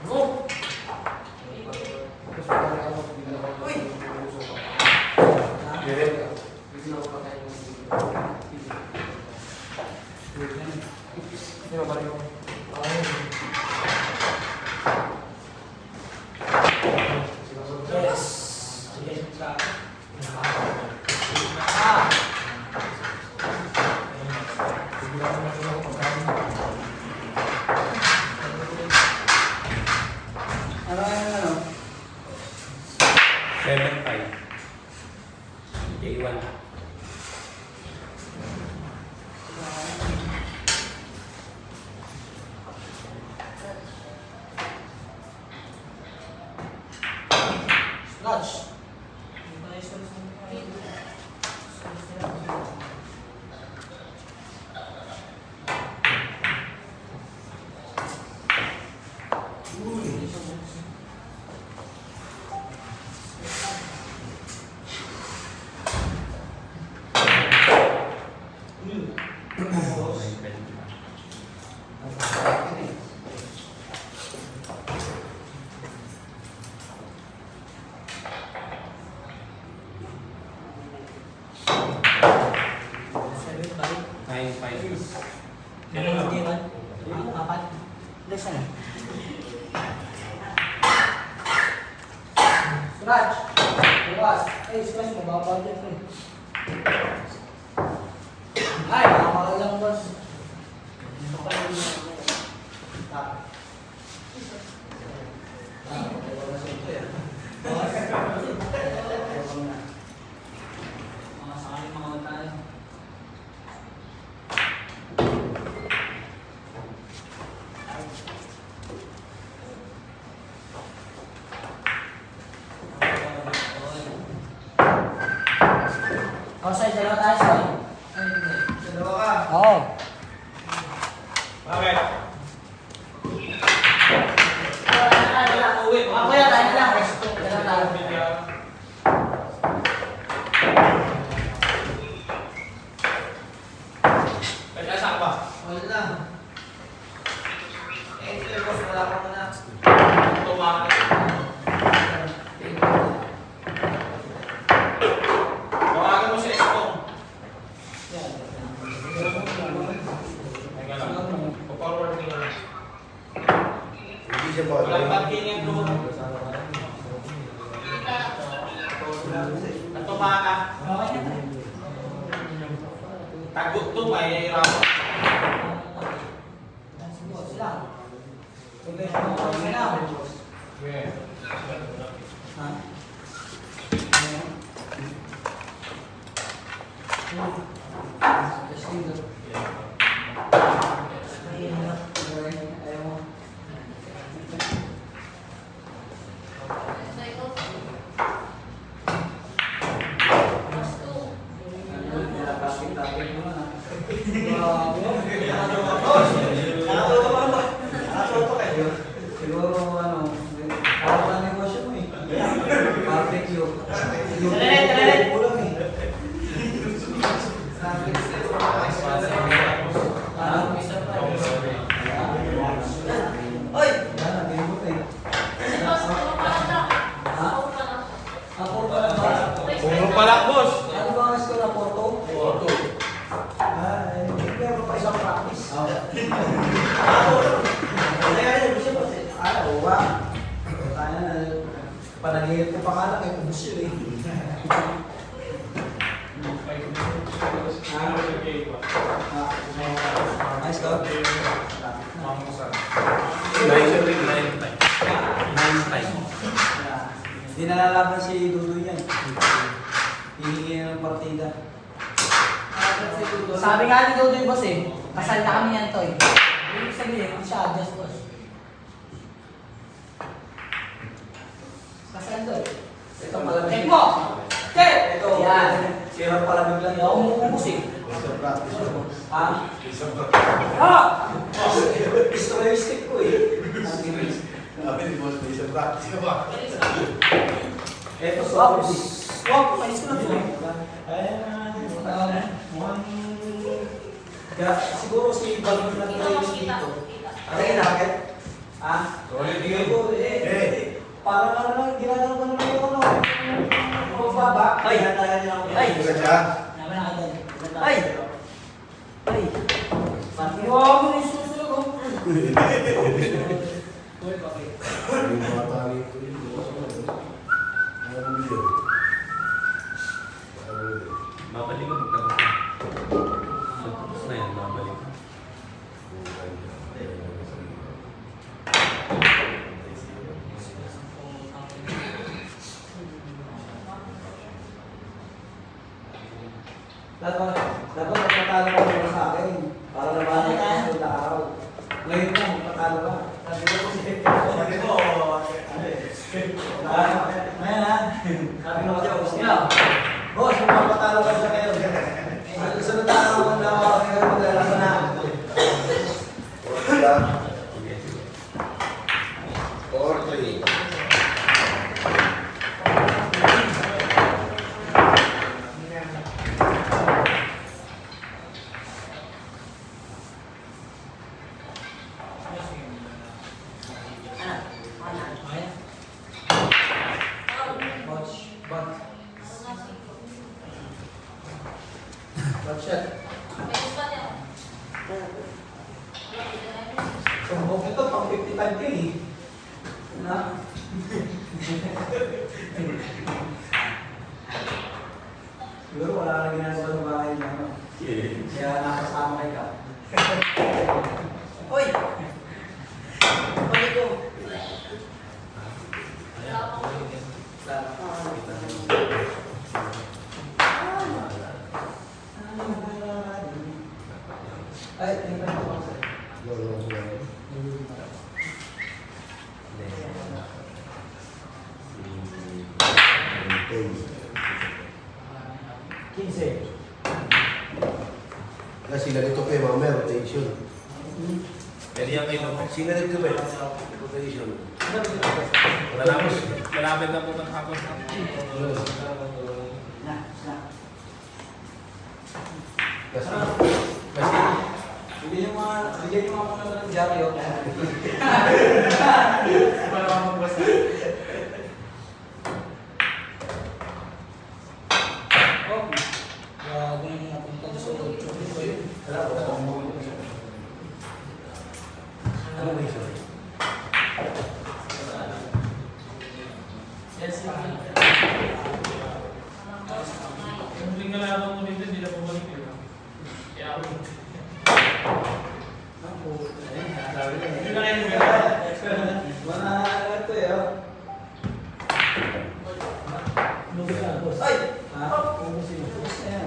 Go! Yes. Ah. Ano yung ano? 7-5. J1. Lodge. Apat. Listen. Scratch. Bukas. Ay, scratch mo. Baka budget mo. Ay, nakakakal lang boss. Ito pa yung tap. Mga sakaling mga tayo. Outside, dalawa tayo sa Dalawa ka. Oo. Bakit? Ako yan, tayo lang. Dalawa tayo. Kaya saan ba? Wala. Ito, boss, wala pa mo na. Tumakas. Tawagan mo si Escom. Teka lang. Pa-forward nyo lang. Hindi siya ba? Walang parking yung doon. Natumaka. Okay na. Tagot to, may rapo. Sila. Sila. Ha? Ayaw mo. Last two. Tapos-tapos mo na. Nakatuto kayo. Siguro ano, parang negosyo mo eh. Kulang eh. Oy! Yan, nag-ibot eh. Ako pa lang ba? Puro pala, boss. Ano ba ang score na Porto? Porto. Hindi meron pa isang practice. Oo ba? Panagihit ko pa nga lang, ubus yun eh. Nice go. Hindi nalalaban si Dudoy yan. Hihingi ng partida. Sabi nga ni Dodo yung boss eh, kasal na kami yan to eh. Ibig sabihin, hindi siya adjust boss. Kasal to eh. Ito malamig. Check mo! Check! Ito, Yan. sirap palamig lang. Hindi ako umuubos eh. Ha? Ha! Gusto ko yung stick ko eh. Sabi ni Boss, may isang practice ka ba? Ito, Wow! so, Wow! Ayos ko na to eh. mukhang... Kaya, siguro si Balbon lang tayo dito. Ano yung nakakit? Ha? Bigay ko, parang ano lang, ginagawa ko naman yung ano. Baba. Ay! Ay! Isa siya? Ay! Ay! Wow! Mo yung susunod oh. Yung bata rito yun. Ano yun? Babalik ko magkakaroon. Tapos na yan, babalik. Dapat magpatalo ka muna sa akin. Para naman ang susunod na araw. Ngayon mo, magpatalo ka. Sabi ko si Sabi ko, ngayon ha? Sabi ko kasi, gusto niya. Boss, magpapatalo ka sa ngayon. Ang susunod na araw na ngayon maglalaban na. Wala. 4-3. Back shot. Sumbok ito, pang 55K eh. Na? Siguro wala ka na ginagawa sa bahay niya. No? Kaya nakasama kay ka. Oy! Balik ko. Ay, tingnan ko ba? Kasi ganito pa yung mga rotation. Pwede yan kayo. Sino nito ba? Rotation. Malapit na po ng hapon. Kasi, Bigyan yung mga muna ng dyaryo. Oh, grabe yung napunta sa loob. ano ba yun? Yung huling nalaman mo nito, hindi na bumalik yun. Kaya ako. Hindi na kayo Mana ito eh. Ay! Ha? Ayan.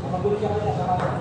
Makagulit ako na sa kamera.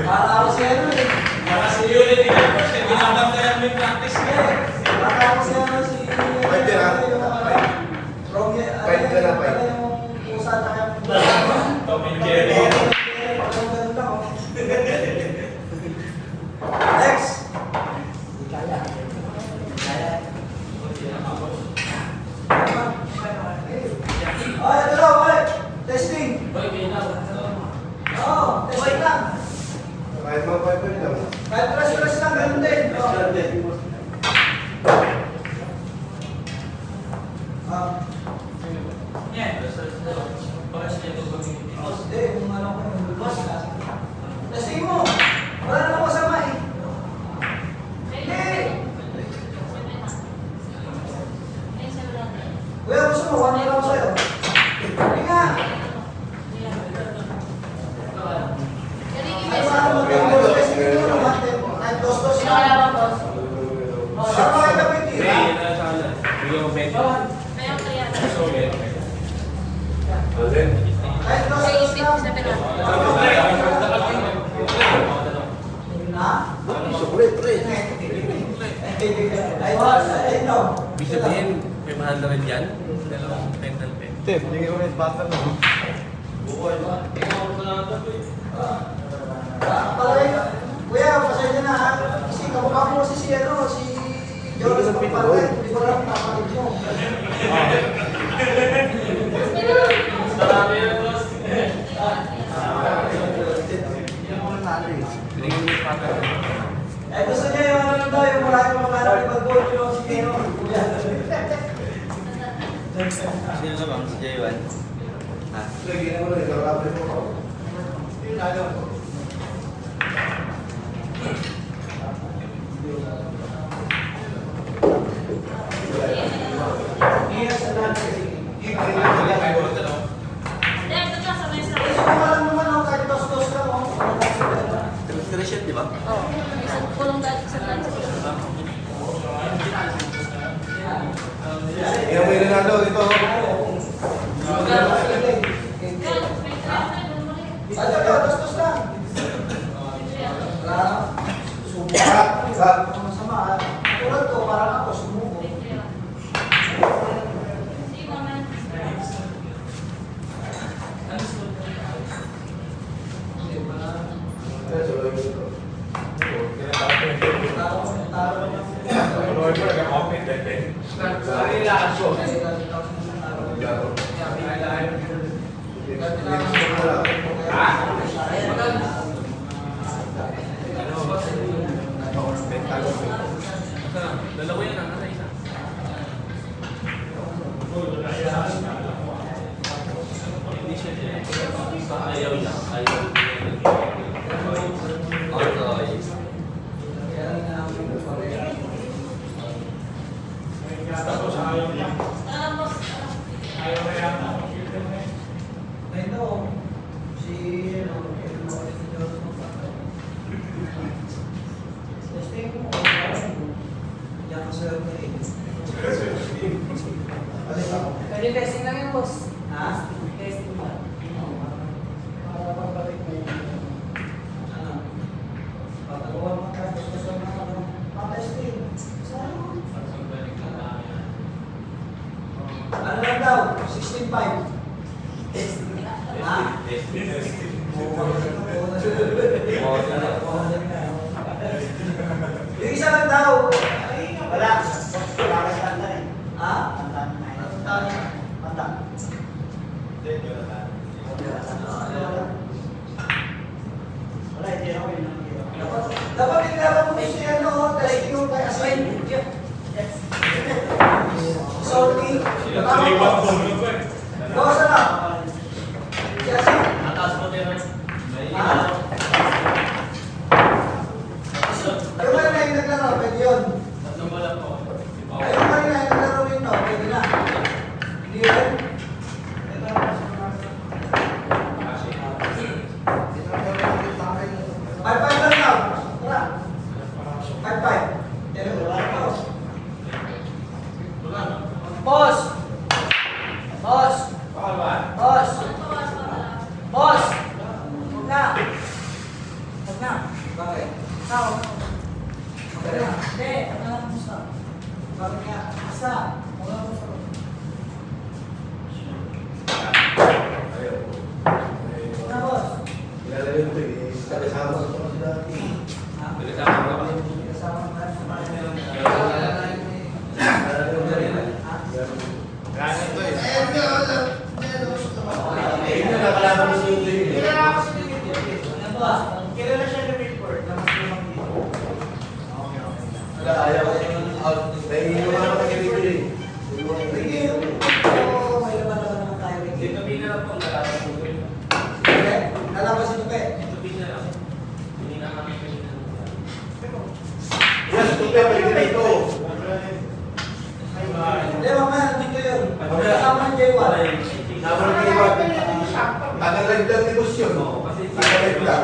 Para ako si ano eh. Para si Unity Campus, binabantayan mo yung practice niya. Para ako si ano si... Fight ka na. Romy, Fight ka na, fight. ano yung pusa na kaya... Tom and Jerry. Ganun lang, oh. Next! Hindi kaya. Oh, ito daw, ulit. Testing. Oo, testing lang. Kahit mga 5 lang. Kahit press lang, ganun din. Oh. Ah. Hindi, yung ano ko yung boss ka. Testing mo. Wala namang masama eh. Hindi. Kuya, gusto mo, 1 year ako sa'yo. Hindi nga. Ay, paano mag-go testing mo naman? Kahit dos-dos Sino lang. kaya ba, boss? Para makikapit Hindi, eh. yun ang sana. Bigyan mo medyo. Kaya kaya. Kahit dos-dos lang. Ha? Ay, ay, no. Ibig sabihin, may mahal na rin yan. Dalawang dental pen. Kuya, pasensya na ha. Kasi kamukha mo kasi si ano, si Jonas Pagpapalay. Hindi ko lang kapatid mo. Marami yan, boss. Binigyan mo yung pattern. Eh, gusto niya yung ano daw, yung marami mga anak ni Bagol, yung si Tino. Kuya. Sino sa bang? Si J1? Lagyan mo na, ikarapin mo. Hindi, ito na sa mesa. Kasi kung alam naman ako, kahit dos-dos lang ako. Tres yan, di ba? Oo. Isang kulong dati sa dati. Yan mo yung nanalo dito. Ano ka, dos-dos lang. Wala. Cut, cut. Ang masama ha. Tulad ko, parang ako, sumuko. Dalawa yan, ang nasa isa. Hindi siya niya. Ayaw niya. Ayaw niya. Ay, no. Si, ano, yung mga si Jonas Pagpapalay. Testing mo. Diyan ka sa rin. Pwede testing lang yan, boss. Ha? Testing lang. Para pagbalik mo yung ano, pagkakuha mo tayo, gusto mo na ano, pa-testing. Saan? Ano lang daw? 16.5. Ha? Yung isa lang daw. Wala. Wala ka tanda eh. Ha? Tanda. Wala, hindi ako yun. Dapat tinarap mo siya, ano, testing mo kay Aswin. Salty. Bawasan na. Si Aswin. Nataas mo din. Ha? Yung kanina yung naglaro, pwede yun. Tatlong wala po. Ay, yung kanina yung naglaro rin, no, pwede na. Hindi yun. Ay, 5 lang daw. Tara. 5. Boss! Boss! Ganyan to eh. Ayun na, nakalaban mo si Yuto yun eh. Kilala siya ng report na mas lumang dito. Wala, ayaw ko yung out. Dahil yung mga nakikita yun eh. Sige, oo, may laban naman tayo. Dito na lang po, lalabas po ko yun. Sige, lalabas ito pe. Dito na lang. Hindi na kami kanina. Yes, ito pa, pwede na ito. Hindi, mamaya, dito yun. Kasama ng J1. Naman ang iwan. Tagalagdag negosyon. Tagalagdag.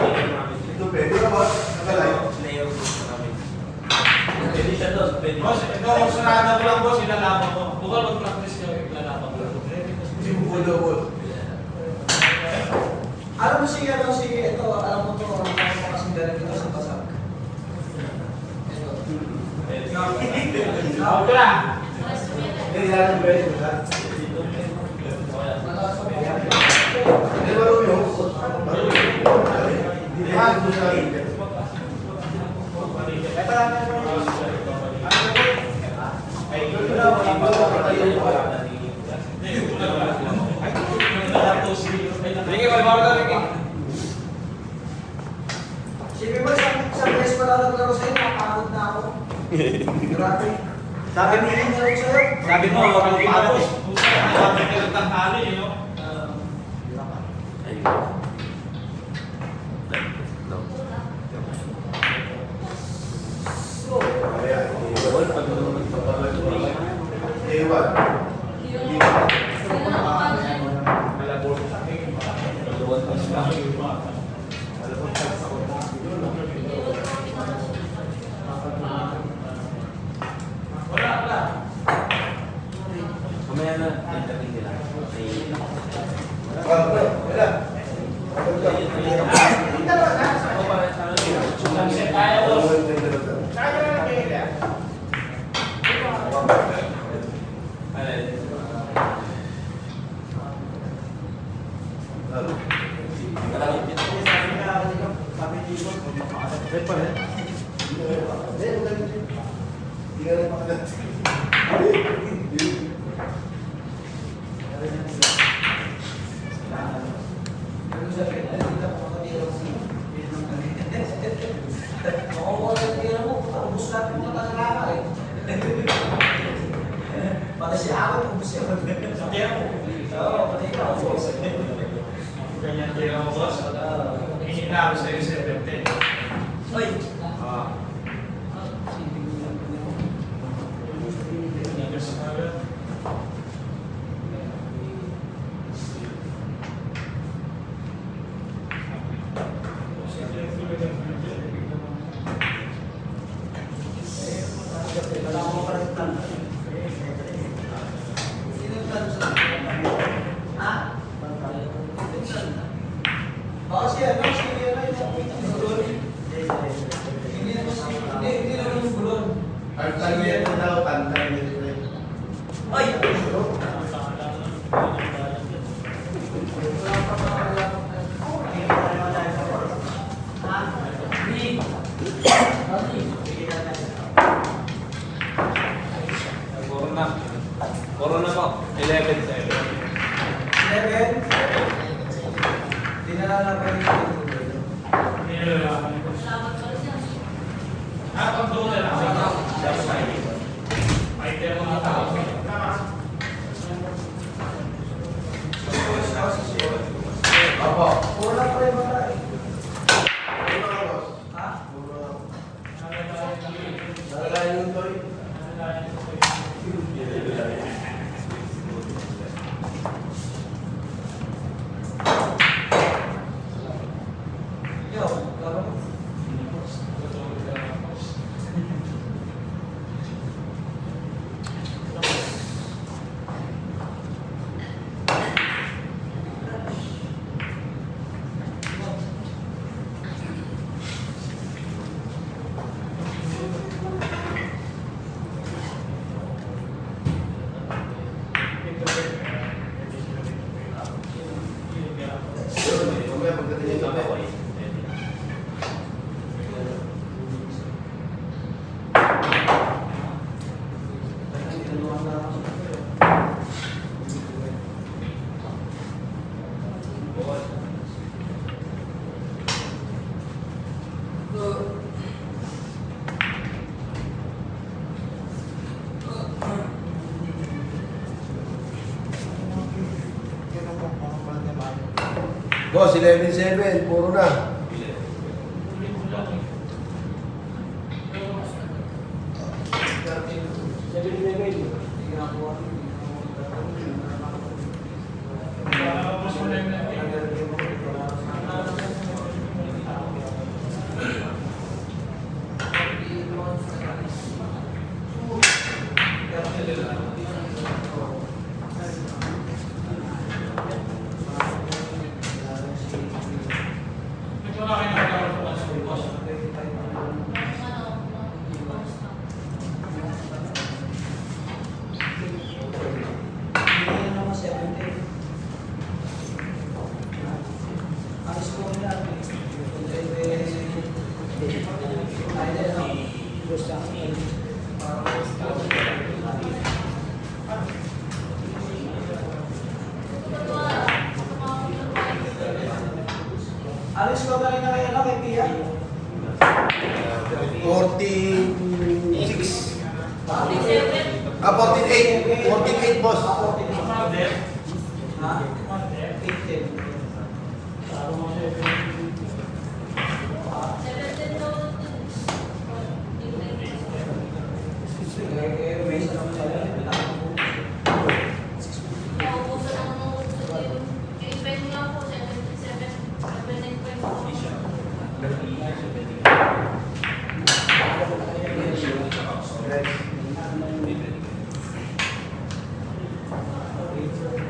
Ito pwede na ba? Tagalagdag. Layer po namin. Pwede siya doon. Pwede. Boss, ito, sarada ko lang boss, ilalaban ko. Bukal mag-practice nyo, ilalaban ko. Hindi mo bulo-bulo. Alam mo si ito, alam mo ito, alam mo kasing galing ito sa basag. Okay lang. Hindi lang ang pwede. Hindi marunong yun. Hindi lang mo sa akin. Sige, malbaro na rin. Sige ba, sa press pa lang naglaro sa'yo, napagod na ako. Grabe. Sabi mo yung nalaro sa'yo? Sabi mo, huwag kang pagod. Sabi ka ng tanghali, eh, no? Ewan. Mamaya na. Interview nila. Kaya boss. Pati si ako, ubus siya. Oo, pati ikaw, ubus. Ganyan din ako, boss. Hinina ako sa'yo sa 17. Oy! Wala akong karantan. Sino yung tanong sa ha? Oo, siya, no? Siya, no? Hindi naman yung bulon. Ang tagyan na daw, tantang nito na yun. Oy! Corona po. 11-7. 11? Hindi na lalabay yung Nilalaman ko. Salamat pa rin yan. Habang doon na lang. May tema mga tao. Opo. wala pa rin ba tayo? Ano ka, boss? Ha? Nalalayan yung toy. Yo, laro mo. Boss, 11-7, puro na. Alis ko na rin na kayo kay Pia. 46. 47. 48. 48, boss. Ha? 18. 17 daw. Naubusan ang naubusan din. Yung pen nga po, 77. 79.4.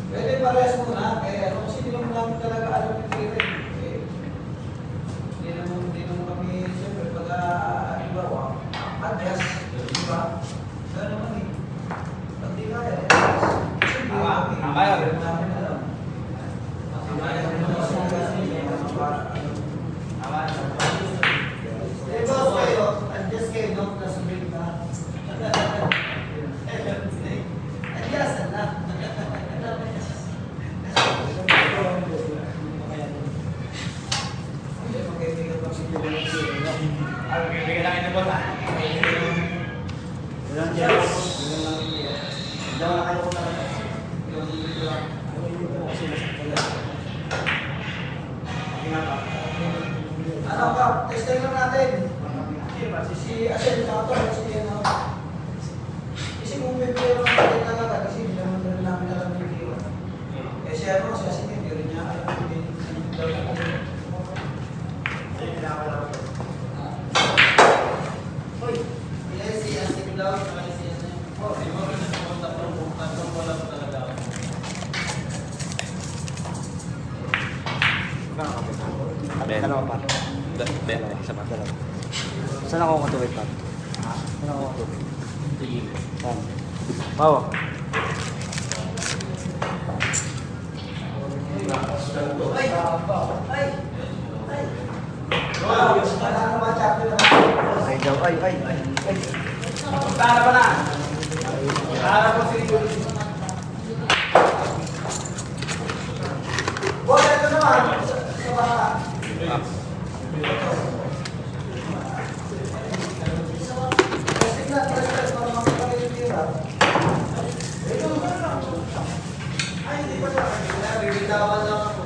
Pwede parehas muna, kasi hindi naman lang talaga alam yung tira. Hindi naman kami, siyempre, halimbawa, adjust, di ba? Gano'n naman eh. Pag di kaya, adjust. Kaya rin. Namin alam. Tama. Ilang Jets? Diyan na kayo punta na. Ano ka? Testing lang natin. Si Asel na ito. Kasi kung may pera natin talaga kasi hindi naman rin namin alam yung pera. Eh si ano, si Asel hindi rin niya alam yung Yes, si Asik daw, saka si Asik. Oh, di ba rin napunta pa rin tatlong wala pa talaga ako. Ben. Dalawa pa. Ben, isa pa. Saan ako matuwid pa? Saan ako matuwid? Saan? Bawa. Ay, daw. Ay. Para pa na. Para po si Boy, ito naman. Sa baka. Testing na, testing para makapagay yung tira. Ay, hindi pa siya. Bibitawan lang ako.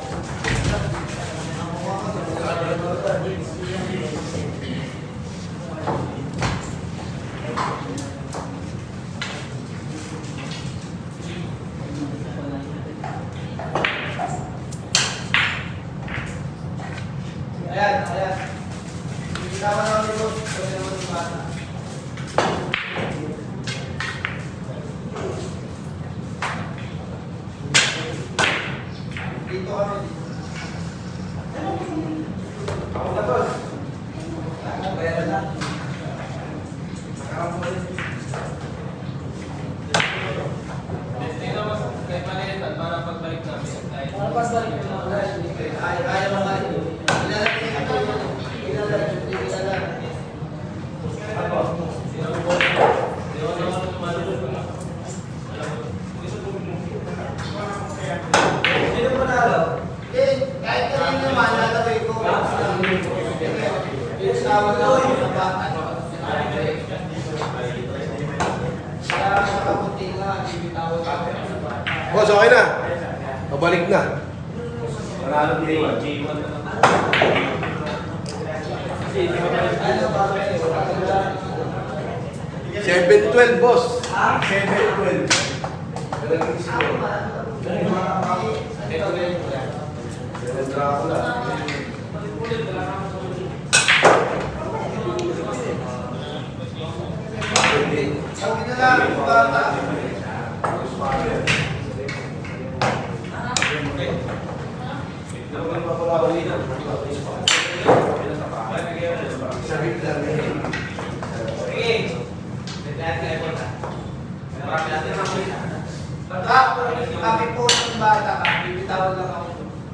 Ayan. Bibitawan lang ako. Pwede naman yung bata. Dito kami. Ako na to. Ako, bayaran na. Testing naman kahit maliitan para pagbalik namin. Ayaw mo nga ito. Ilalagay ito. Ilalagay. Ako, sino po? Di ko naman tumalun. Sino mo nalo? Kahit kanina naman, lalagay ko. Yung tawag ko, yung bata. Kaya nakapunti nga, bibitawag ako. Boss, okay na. Pabalik na. Manalo din yung J1 na lang. Ano ba kayo? 7-12, boss. 7-12. 7-12. Dracula. Sabi na lang, yung bata. Sige. Lahat na ito na. Marami natin makita. Pagka, kami po ng bata ka, bibitawag lang ako.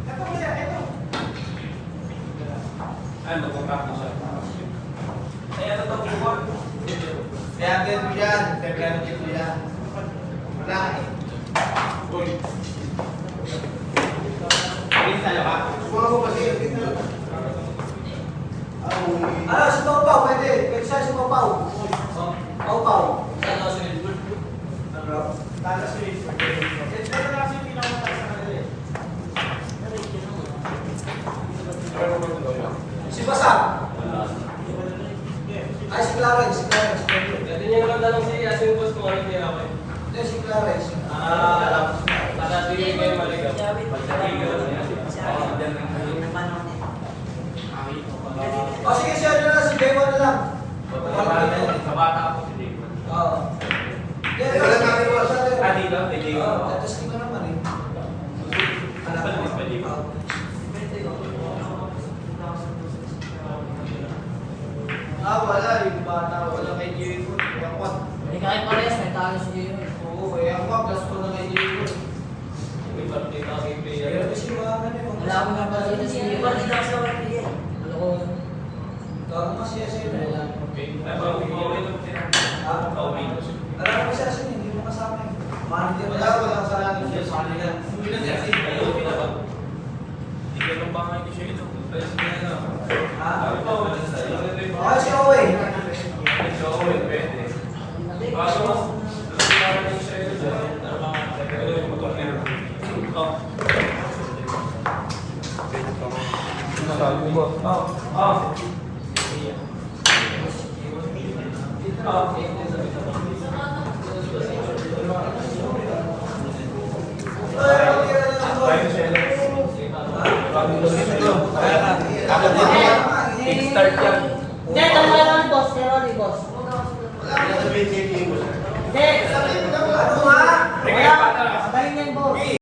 Ito kaya, ito. Ay, magpapractice siya. Kaya ito itong bukod. Kaya din mo yan. Kaya din mo yan. Wala eh. Hindi tayo ka. Siguro ko kasi. Ano, si Pau-Pau, pwede. Pwede siya si Pau-Pau. Pau-Pau. Saan ako sunod? Tala si Wilford. Ito na kasi yung pinakamataas sa kanila eh. Si Basa. Ay, si Clarence. Pwede niya naman tanong si Asin Boss kung ano kaya ako eh. Hindi, si Clarence. Para tingin kayo maligaw. Pagsabigaw niya. O sige, siya na lang. Si Bewa na lang. Sa bata ako si Diego. Oo. Wala namin mo. Ah, dito? Kay Diego. Testing ko naman eh. Anak ko naman pa Diego. Wala. Yung bata. Wala kay Diego. Kaya kwat. Hindi kahit parehas, may talo si Gio. Oo, kaya kwat. Plus ko na kay Diego. May birthday ka kay Player. Pero kasi mga ganun. Wala akong napalita si Gio. Wala din ako sa Wembley. Wala ko. Gago nga siya sa'yo. Okay. Ay, pauwi ko sila. Ha? Pauwi ko sila. Alam ko siya sa'yo, hindi mo kasama eh. Manager mo. Wala kasalanan siya sa kanila. Hindi na siya kasi kayo pinabag. Hindi ka nang bangay ko siya ito. Pwede siya na. Ha? Sabi pa, wala sa iyo. Okay, siya Owe. Kickstart yan. Hindi, tama lang boss. Pero ni boss. Hindi,